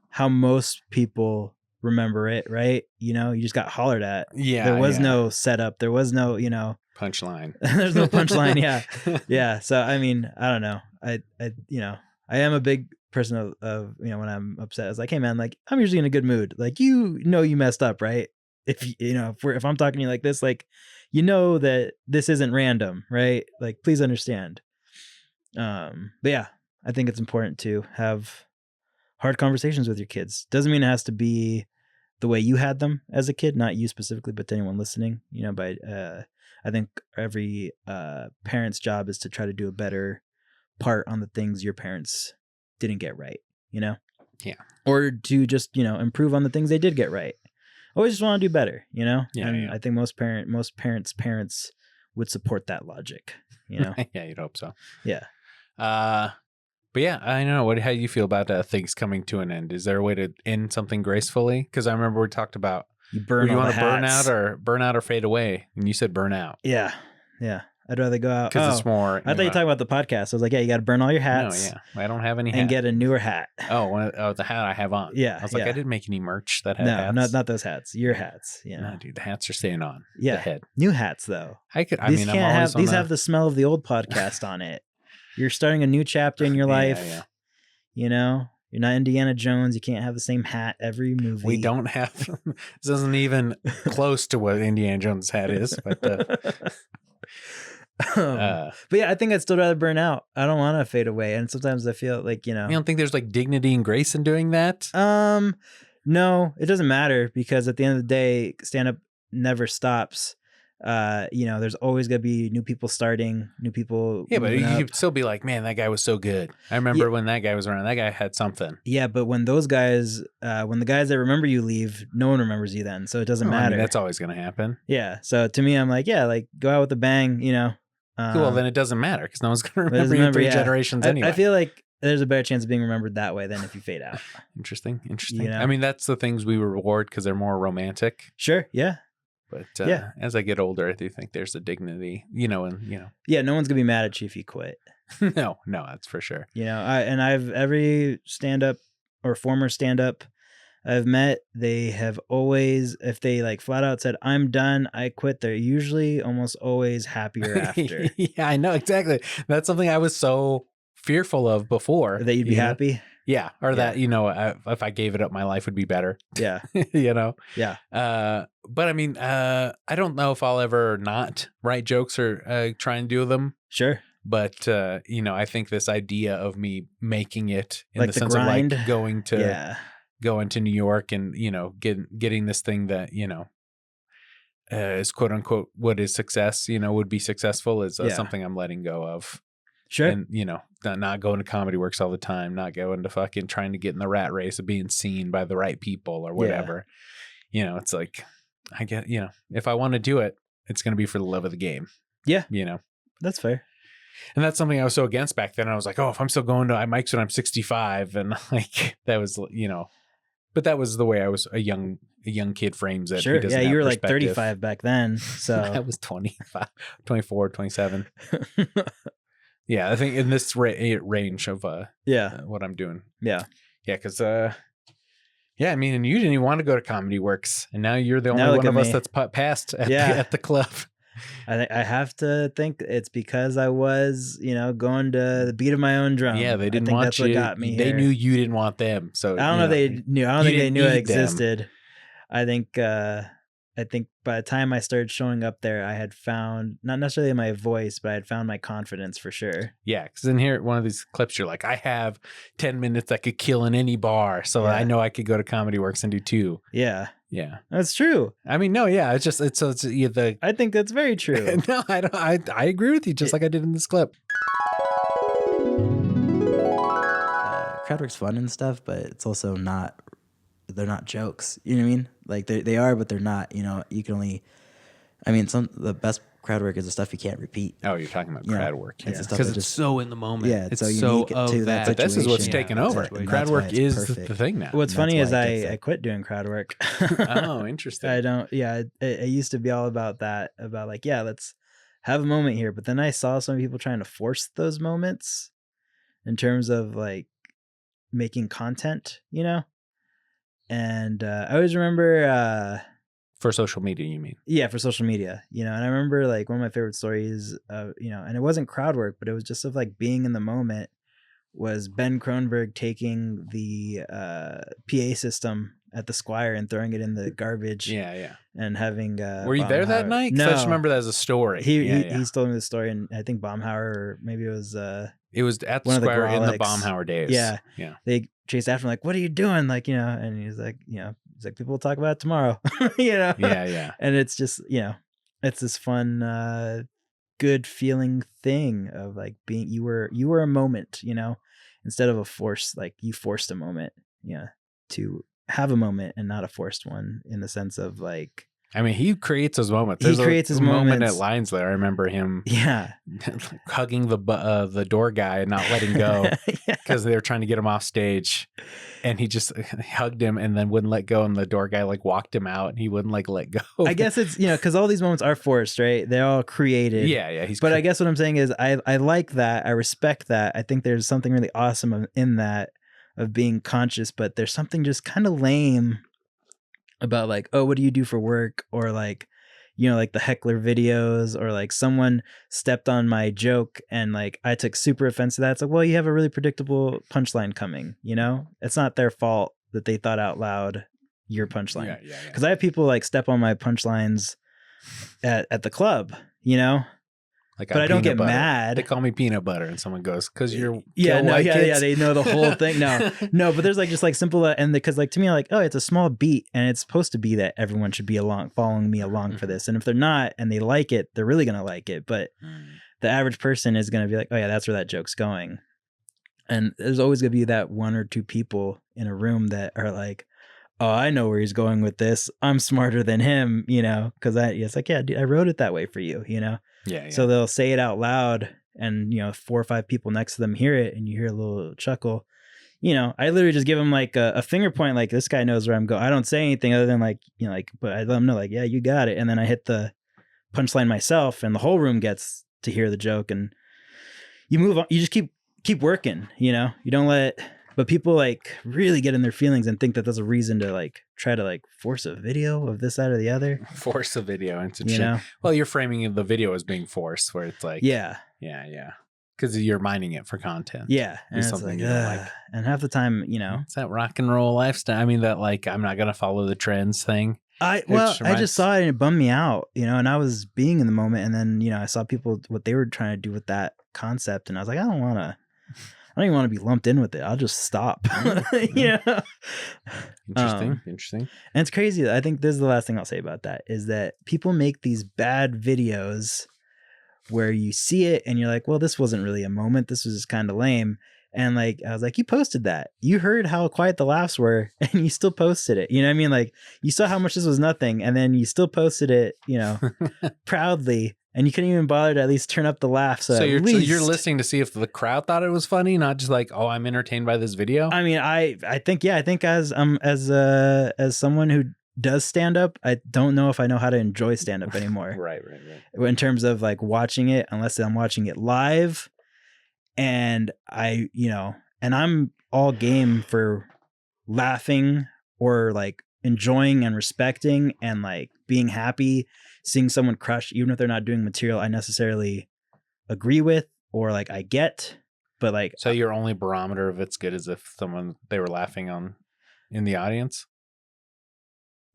how most people remember it, right? You know, you just got hollered at. Yeah. There was no setup. There was no, you know, punchline. There's no punchline. Yeah. Yeah. So, I mean, I don't know. I, you know, I am a big person of, you know, when I'm upset, it's like, hey man, like I'm usually in a good mood. Like, you know, you messed up, right? If you know, if I'm talking to you like this, like, you know, that this isn't random, right? Like, please understand. But yeah, I think it's important to have hard conversations with your kids. Doesn't mean it has to be the way you had them as a kid, not you specifically, but to anyone listening, you know, but I think every parent's job is to try to do a better part on the things your parents didn't get right, you know? Yeah. Or to just, you know, improve on the things they did get right. Always just want to do better, you know? Yeah. And I think most parents would support that logic, you know? Yeah, you'd hope so. Yeah. But yeah, I don't know. How do you feel about things coming to an end? Is there a way to end something gracefully? Because I remember we talked about you burn. You want to burn out or fade away, and you said burn out. Yeah, yeah. I'd rather go out because it's more. I thought you were talking about the podcast. I was like, yeah, you got to burn all your hats. No, yeah, I don't have any hats. And get a newer hat. Oh, the hat I have on. Yeah, I was like, I didn't make any merch that had hats. No, not those hats. Your hats. Yeah, no, dude, the hats are staying on. Yeah, the head. New hats though. These have the smell of the old podcast on it. You're starting a new chapter in your life. Yeah. You know, you're not Indiana Jones. You can't have the same hat every movie. We don't have. This isn't even close to what Indiana Jones' hat is. But yeah, I think I'd still rather burn out. I don't want to fade away. And sometimes I feel like, you know, you don't think there's like dignity and grace in doing that? No, it doesn't matter because at the end of the day, stand up never stops. You know, there's always gonna be new people starting, new people. Yeah, but you could still be like, man, that guy was so good. I remember when that guy was around. That guy had something. Yeah, but when those guys, when the guys that remember you leave, no one remembers you then, so it doesn't matter. I mean, that's always gonna happen. Yeah. So to me, I'm like, yeah, like go out with a bang. You know. Well, then it doesn't matter because no one's gonna remember you in 3 generations anyway. I feel like there's a better chance of being remembered that way than if you fade out. Interesting. You know? I mean, that's the things we reward because they're more romantic. Sure. Yeah. But as I get older, I do think there's a dignity, you know, and you know. Yeah, no one's gonna be mad at you if you quit. No, that's for sure. You know, I've every stand-up or former stand-up I've met, they have always, if they like flat out said, "I'm done, I quit," they're usually almost always happier after. Yeah, I know exactly. That's something I was so fearful of before. That you'd be happy. Yeah, or that, you know, if I gave it up, my life would be better. Yeah. You know? Yeah. But I mean, I don't know if I'll ever not write jokes or try and do them. Sure. But, you know, I think this idea of me making it in like the sense grind. of like going to New York and, you know, getting this thing that, you know, is quote unquote what is success, you know, would be successful is something I'm letting go of. Sure. And, you know, not going to Comedy Works all the time, not going to fucking trying to get in the rat race of being seen by the right people or whatever. Yeah. You know, it's like, I get, you know, if I want to do it, it's going to be for the love of the game. Yeah. You know, that's fair. And that's something I was so against back then. I was like, oh, if I'm still going to mics when I'm 65 and like that was, you know, but that was the way I was a young kid frames it. Sure. Yeah. You were like 35 back then. So I was 25, 24, 27. Yeah, I think in this range of what I'm doing. Yeah. Yeah, because I mean, and you didn't even want to go to Comedy Works, and now you're the only one of us that's passed at the club. I have to think it's because I was, you know, going to the beat of my own drum. Yeah, they didn't want that's you. What got me They here. knew you didn't want them. So I don't know if they knew. I don't think they knew I existed. I think by the time I started showing up there, I had found not necessarily my voice, but I had found my confidence for sure. Yeah, because in here, one of these clips, you're like, I have 10 minutes I could kill in any bar, so I know I could go to Comedy Works and do 2. Yeah. Yeah, that's true. I mean, no, yeah, it's the. I think that's very true. No, I don't. I agree with you, just like I did in this clip. Crowd work's fun and stuff, but it's also not. They're not jokes. You know what I mean? Like they are, but they're not. You know, you can only. I mean, the best crowd work is the stuff you can't repeat. Oh, you're talking about crowd work, because it's so in the moment. Yeah, it's so unique to that but this is what's taken over. Crowd work is the thing now. What's funny is I quit doing crowd work. Oh, interesting. I don't. Yeah, it used to be all about that. About like, yeah, let's have a moment here. But then I saw some people trying to force those moments in terms of like making content, you know. And I always remember for social media, you mean? Yeah, for social media, you know. And I remember like one of my favorite stories, you know, and it wasn't crowd work, but it was just of like being in the moment. Was Ben Kronberg taking the PA system at the Squire and throwing it in the garbage? Yeah. And having were you there that night? No, I just remember that as a story. He's told me the story, and I think Baumhauer, or maybe it was at the Squire in the Baumhauer days. Yeah. They chased after him like, what are you doing? Like, you know, and he's like, people will talk about it tomorrow. You know? Yeah. And it's just, you know, it's this fun, good feeling thing of like being, you were a moment, you know, instead of a force, like you forced a moment, to have a moment and not a forced one, in the sense of like, I mean, he creates those moments. There's a moment at Lines there. I remember him, hugging the door guy and not letting go because they were trying to get him off stage, and he just hugged him and then wouldn't let go, and the door guy like walked him out, and he wouldn't like let go. I guess it's because all these moments are forced, right? They're all created. Yeah. But I guess what I'm saying is I like that. I respect that. I think there's something really awesome in that, of being conscious. But there's something just kind of lame about like, oh, what do you do for work? Or like, you know, like the heckler videos, or like someone stepped on my joke and like I took super offense to that. It's like, well, you have a really predictable punchline coming, you know? It's not their fault that they thought out loud your punchline. Yeah. Because I have people like step on my punchlines at the club, you know? Like, but I don't get mad. They call me peanut butter, and someone goes, "Because you're yeah, they know the whole thing." No, but there's like just like simple, and because like to me, I'm like, oh, it's a small beat, and it's supposed to be that everyone should be following me along for this. And if they're not, and they like it, they're really gonna like it. But the average person is gonna be like, oh yeah, that's where that joke's going. And there's always gonna be that one or two people in a room that are like, oh, I know where he's going with this. I'm smarter than him, you know, because it's like, yeah, dude, I wrote it that way for you, you know. Yeah. So they'll say it out loud, and 4 or 5 people next to them hear it, and you hear a little chuckle. You know, I literally just give them like a finger point, like this guy knows where I'm going. I don't say anything other than like, but I let them know like, yeah, you got it. And then I hit the punchline myself, and the whole room gets to hear the joke, and you move on. You just keep working. You know, you don't let. But people like really get in their feelings and think that there's a reason to like try to like force a video of this, that, or the other. Force a video. It's interesting. Well, you're framing the video as being forced, where it's like, yeah. Because you're mining it for content. Yeah. And it's something like, you don't like. And half the time, it's that rock and roll lifestyle. I mean, that like, I'm not going to follow the trends thing. I just saw it and it bummed me out, and I was being in the moment. And then, I saw people, what they were trying to do with that concept. And I was like, I don't even want to be lumped in with it. I'll just stop. Interesting. And it's crazy. I think this is the last thing I'll say about that, is that people make these bad videos where you see it and you're like, well, this wasn't really a moment. This was just kind of lame. And like, I was like, you posted that. You heard how quiet the laughs were and you still posted it. You know what I mean? Like, you saw how much this was nothing and then you still posted it, proudly. And you couldn't even bother to at least turn up the laughs. So you're listening to see if the crowd thought it was funny, not just like, oh, I'm entertained by this video. I mean, I think as someone who does stand up, I don't know if I know how to enjoy stand up anymore. Right. In terms of like watching it, unless I'm watching it live, and I'm all game for laughing or like enjoying and respecting and like being happy seeing someone crush, even if they're not doing material I necessarily agree with or like I get, but like. So your only barometer of it's good is if they were laughing in the audience?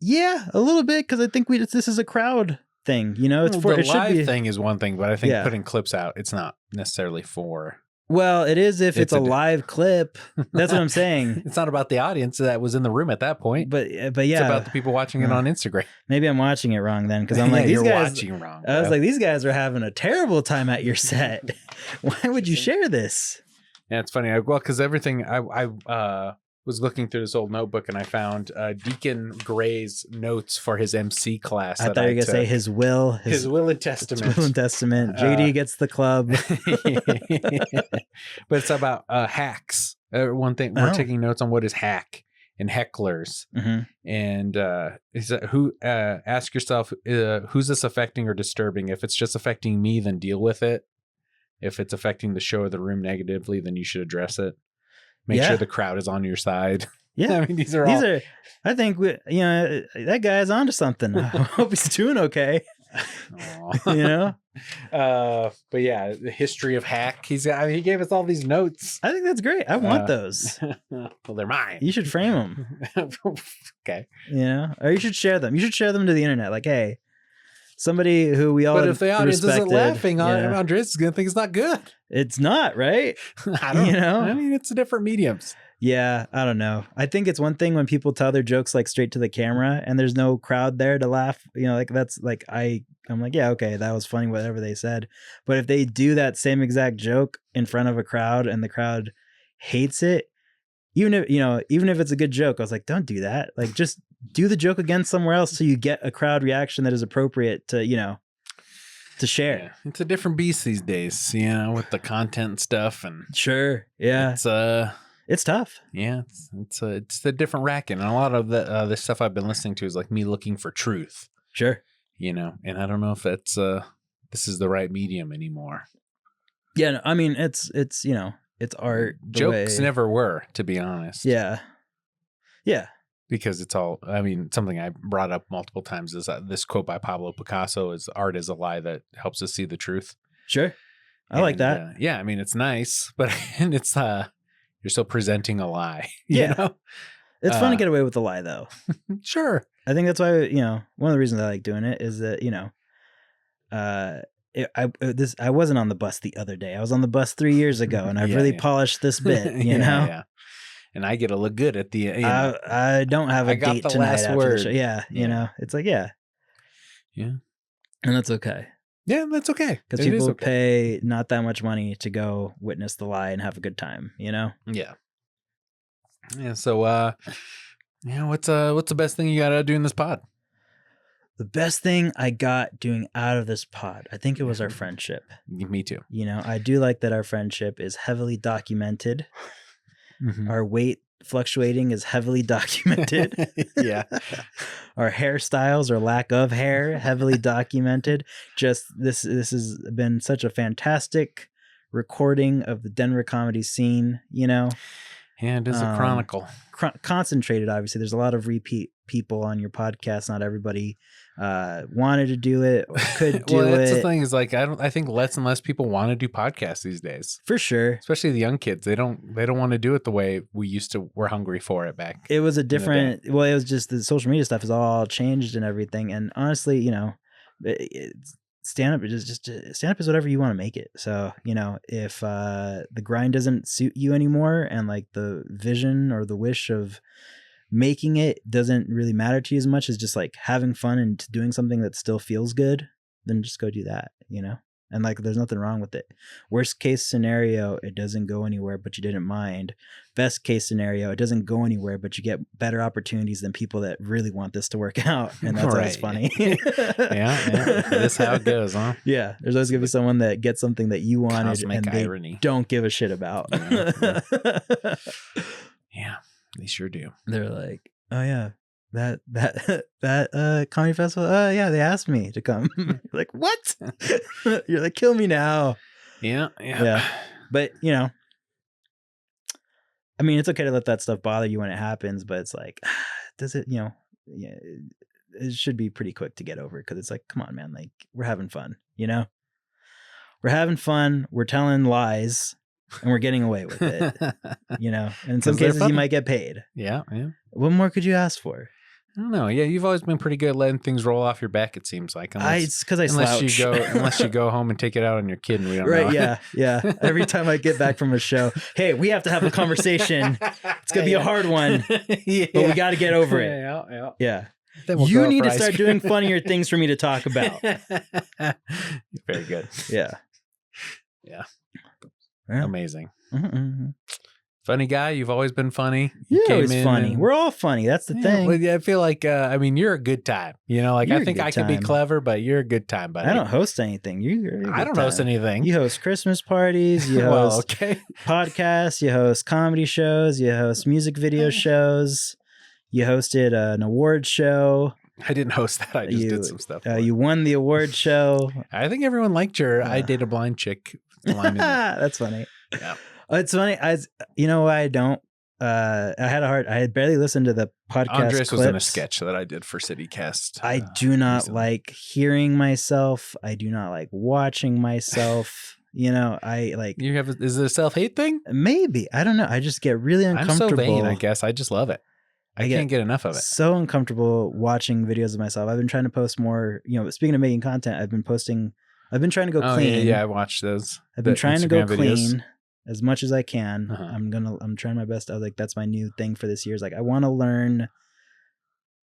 Yeah, a little bit, because I think this is a crowd thing. You know, the live thing is one thing, but I think putting clips out, it's not necessarily for. Well, it is if it's a live clip. That's what I'm saying. It's not about the audience that was in the room at that point. But yeah, it's about the people watching it on Instagram. Maybe I'm watching it wrong then, because I'm like, these guys. Watching wrong. I was like, these guys are having a terrible time at your set. Why would you share this? Yeah, it's funny. Because everything I was looking through this old notebook and I found Deacon Gray's notes for his MC class. I thought you were gonna say his will and testament. His will and testament. JD gets the club. But it's about hacks. One thing we're taking notes on what is hack and hecklers. And ask yourself, who's this affecting or disturbing? If it's just affecting me, then deal with it. If it's affecting the show or the room negatively, then you should address it. Make sure the crowd is on your side. Yeah. I mean, these are I think, that guy's onto something. I hope he's doing okay. But yeah, the history of hack. He gave us all these notes. I think that's great. I want those. Well, they're mine. You should frame them. Okay. Or you should share them. You should share them to the internet. Like, hey, somebody who we all But if the audience isn't laughing, Andres is going to think it's not good. It's not, right? I don't know. I mean, it's different mediums. Yeah, I don't know. I think it's one thing when people tell their jokes like straight to the camera and there's no crowd there to laugh. Like that's like I'm like, yeah, okay, that was funny, whatever they said. But if they do that same exact joke in front of a crowd and the crowd hates it, even if it's a good joke, I was like, don't do that. Like, just do the joke again somewhere else so you get a crowd reaction that is appropriate to share. Yeah. It's a different beast these days, with the content stuff and sure, yeah, it's tough. Yeah, it's a different racket, and a lot of the stuff I've been listening to is like me looking for truth. Sure, and I don't know if that's this is the right medium anymore. Yeah, no, I mean it's art. Jokes never were, to be honest. Yeah. Because it's all, I mean, something I brought up multiple times is this quote by Pablo Picasso is art is a lie that helps us see the truth. Sure. I like that. Yeah. I mean, it's nice, but it's, you're still presenting a lie. Yeah. It's fun to get away with the lie though. Sure. I think that's why, one of the reasons I like doing it is that, I wasn't on the bus the other day. I was on the bus 3 years ago and I've really polished this bit, know? Yeah. And I get to look good at the. I don't have a date tonight. Last word. Yeah, it's like yeah, and that's okay. Yeah, that's okay because people pay not that much money to go witness the lie and have a good time. Yeah. Yeah. So, what's the best thing you got to do in this pod? The best thing I got doing out of this pod, I think it was our friendship. Me too. I do like that our friendship is heavily documented. Mm-hmm. Our weight fluctuating is heavily documented. Yeah. Our hairstyles or lack of hair, heavily documented. Just this has been such a fantastic recording of the Denver comedy scene, Yeah, it is a chronicle. Concentrated, obviously. There's a lot of repeat people on your podcast. Not everybody wanted to do it or could do it. That's the thing is like I think less and less people want to do podcasts these days. For sure. Especially the young kids. They don't want to do it the way we used to. We're hungry for it back. It was it was just the social media stuff has all changed and everything. And honestly, stand up is whatever you want to make it. So, if the grind doesn't suit you anymore and like the vision or the wish of making it doesn't really matter to you as much as just like having fun and doing something that still feels good, then just go do that, and like there's nothing wrong with it. Worst case scenario, it doesn't go anywhere but you didn't mind. Best case scenario, it doesn't go anywhere but you get better opportunities than people that really want this to work out, and that's always funny. Yeah, that's how it goes, huh? Yeah, there's always gonna be someone that gets something that you wanted and they don't give a shit about. Yeah, they sure do. They're like, oh yeah, that comedy festival, yeah, they asked me to come. You're like, what? You're like, kill me now. Yeah. But I mean, it's okay to let that stuff bother you when it happens, but it's like, does it? It should be pretty quick to get over it, because it's like, come on, man, like we're having fun, we're having fun, we're telling lies, and we're getting away with it, and in some cases you might get paid. Yeah. What more could you ask for? I don't know. Yeah, you've always been pretty good at letting things roll off your back. It seems like It's because I slouch. Unless you go home and take it out on your kid, and we don't know. Right? Yeah. Every time I get back from a show, hey, we have to have a conversation. It's gonna be a hard one, but we got to get over it. Yeah. You need to start doing funnier things for me to talk about. Very good. Yeah. Amazing. Mm-hmm. Funny guy. You've always been funny. You're always funny. We're all funny. That's the thing. Well, I feel like, you're a good time. Like, I think I could be clever, but you're a good time, buddy. I don't host anything. I don't host anything. You host Christmas parties. You host podcasts. You host comedy shows. You host music video shows. You hosted an award show. I didn't host that. I just did some stuff. You won the award show. I think everyone liked your I Date a Blind Chick line. That's funny. Yeah. It's funny. I don't. I had barely listened to the podcast. Andres clips. was in a sketch that I did for CityCast. I do not like hearing myself. I do not like watching myself. I like. Is it a self-hate thing? Maybe. I don't know. I just get really uncomfortable. I'm so vain, I guess. I just love it. I can't get enough of it. So uncomfortable watching videos of myself. I've been trying to post more. Speaking of making content, I've been trying to go clean. Yeah, I watched those. I've been trying to go clean. Videos. As much as I can. I'm trying my best. I was like, that's my new thing for this year. Is like, I want to learn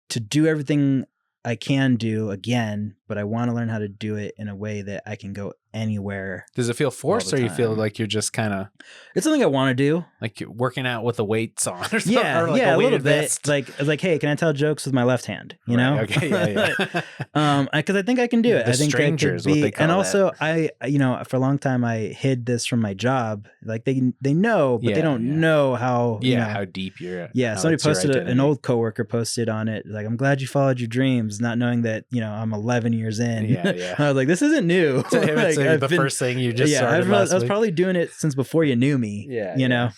to do everything I can do again, but I want to learn how to do it in a way that I can go anywhere. Does it feel forced, or you feel like you're just kind of? It's something I want to do, like you're working out with the weights on, or something, yeah, or like a little vest. bit. Like, hey, can I tell jokes with my left hand? You know? Okay, yeah. Because I think I can do it. The I think strangers, I could be, what they call and also that. For a long time I hid this from my job. Like they know, but they don't know how. How deep you're. Yeah, somebody posted an old coworker posted on it like, "I'm glad you followed your dreams," not knowing that I'm 11 years in. Yeah. I was like, this isn't new. Like, first thing you just started I was probably doing it since before you knew me. Yeah.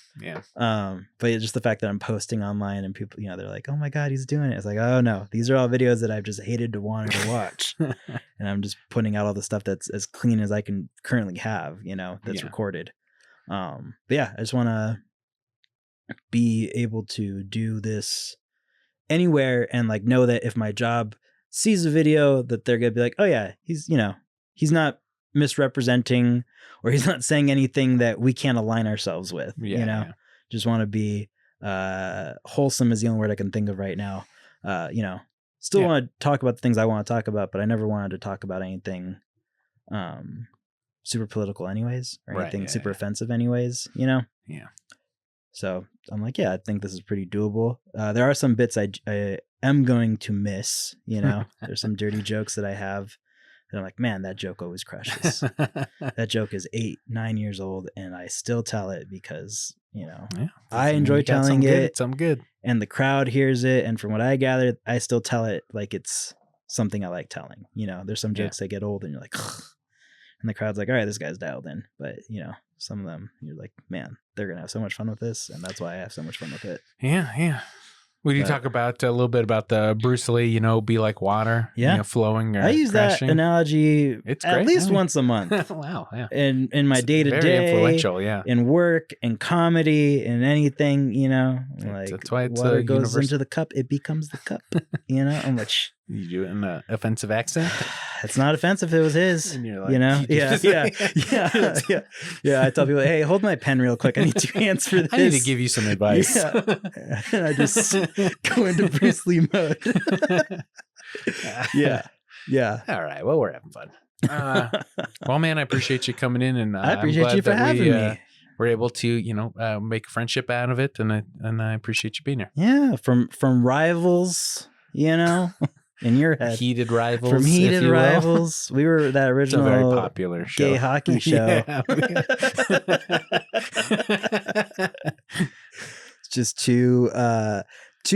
But just the fact that I'm posting online and people, they're like, "Oh my God, he's doing it." It's like, oh no, these are all videos that I've just hated to want to watch, and I'm just putting out all the stuff that's as clean as I can currently have, that's recorded. But yeah, I just want to be able to do this anywhere and like know that if my job sees a video that they're gonna be like, oh yeah, he's not misrepresenting or he's not saying anything that we can't align ourselves with. Just want to be wholesome is the only word I can think of right now. Still want to talk about the things I want to talk about, but I never wanted to talk about anything super political anyways, or anything super offensive anyways, Yeah. So I'm like, I think this is pretty doable. There are some bits I am going to miss, There's some dirty jokes that I have and I'm like, man, that joke always crushes. That joke is 8-9 years old and I still tell it because, I enjoy telling it. Some good. And the crowd hears it. And from what I gathered, I still tell it like it's something I like telling. There's some jokes that get old and you're like, ugh. And the crowd's like, all right, this guy's dialed in. But, some of them, you're like, man, they're going to have so much fun with this. And that's why I have so much fun with it. Yeah. Would you talk about a little bit about the Bruce Lee, be like water, flowing or I use crashing? that analogy at least once a month. Wow. Yeah. In my day to day, very influential. Yeah. In work, in comedy, in anything, like that's why it's water goes into the cup, it becomes the cup. I'm like, you do it in an offensive accent. It's not offensive. It was his. And you're like, yeah. I tell people, hey, hold my pen real quick. I need 2 hands for this. I need to give you some advice. And I just go into Bruce Lee mode. Yeah. All right. Well, we're having fun. Well, man, I appreciate you coming in, and I appreciate you for having me. We're able to, make a friendship out of it, and I appreciate you being here. Yeah, from rivals, in your head, heated rivals. From heated rivals, we were that original, it's a very popular show. Gay hockey show. It's just two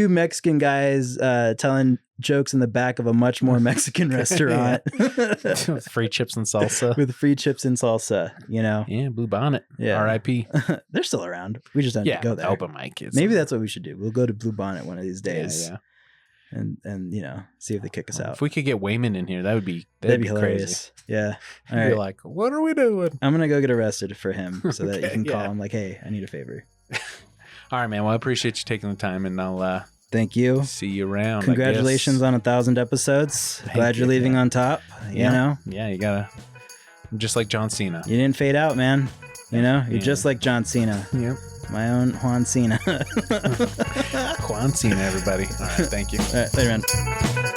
Mexican guys telling jokes in the back of a much more Mexican restaurant. With free chips and salsa. With free chips and salsa, Yeah, Blue Bonnet. Yeah. R.I.P. They're still around. We just don't go there. Open mic. Maybe that's what we should do. We'll go to Blue Bonnet one of these days. Yeah. And see if they kick us out. If we could get Wayman in here, that'd be hilarious. Crazy. Yeah. All right. Be like, what are we doing? I'm gonna go get arrested for him so that you can call him like, hey, I need a favor. All right, man. Well, I appreciate you taking the time, and I'll Thank you. See you around. Congratulations on 1,000 episodes. Glad you're leaving on top. You know? Yeah, you gotta. I'm just like John Cena. You didn't fade out, man. You know? You're just like John Cena. Yep. My own Juan Cena. Juan Cena, everybody. All right, thank you. All right, later, man.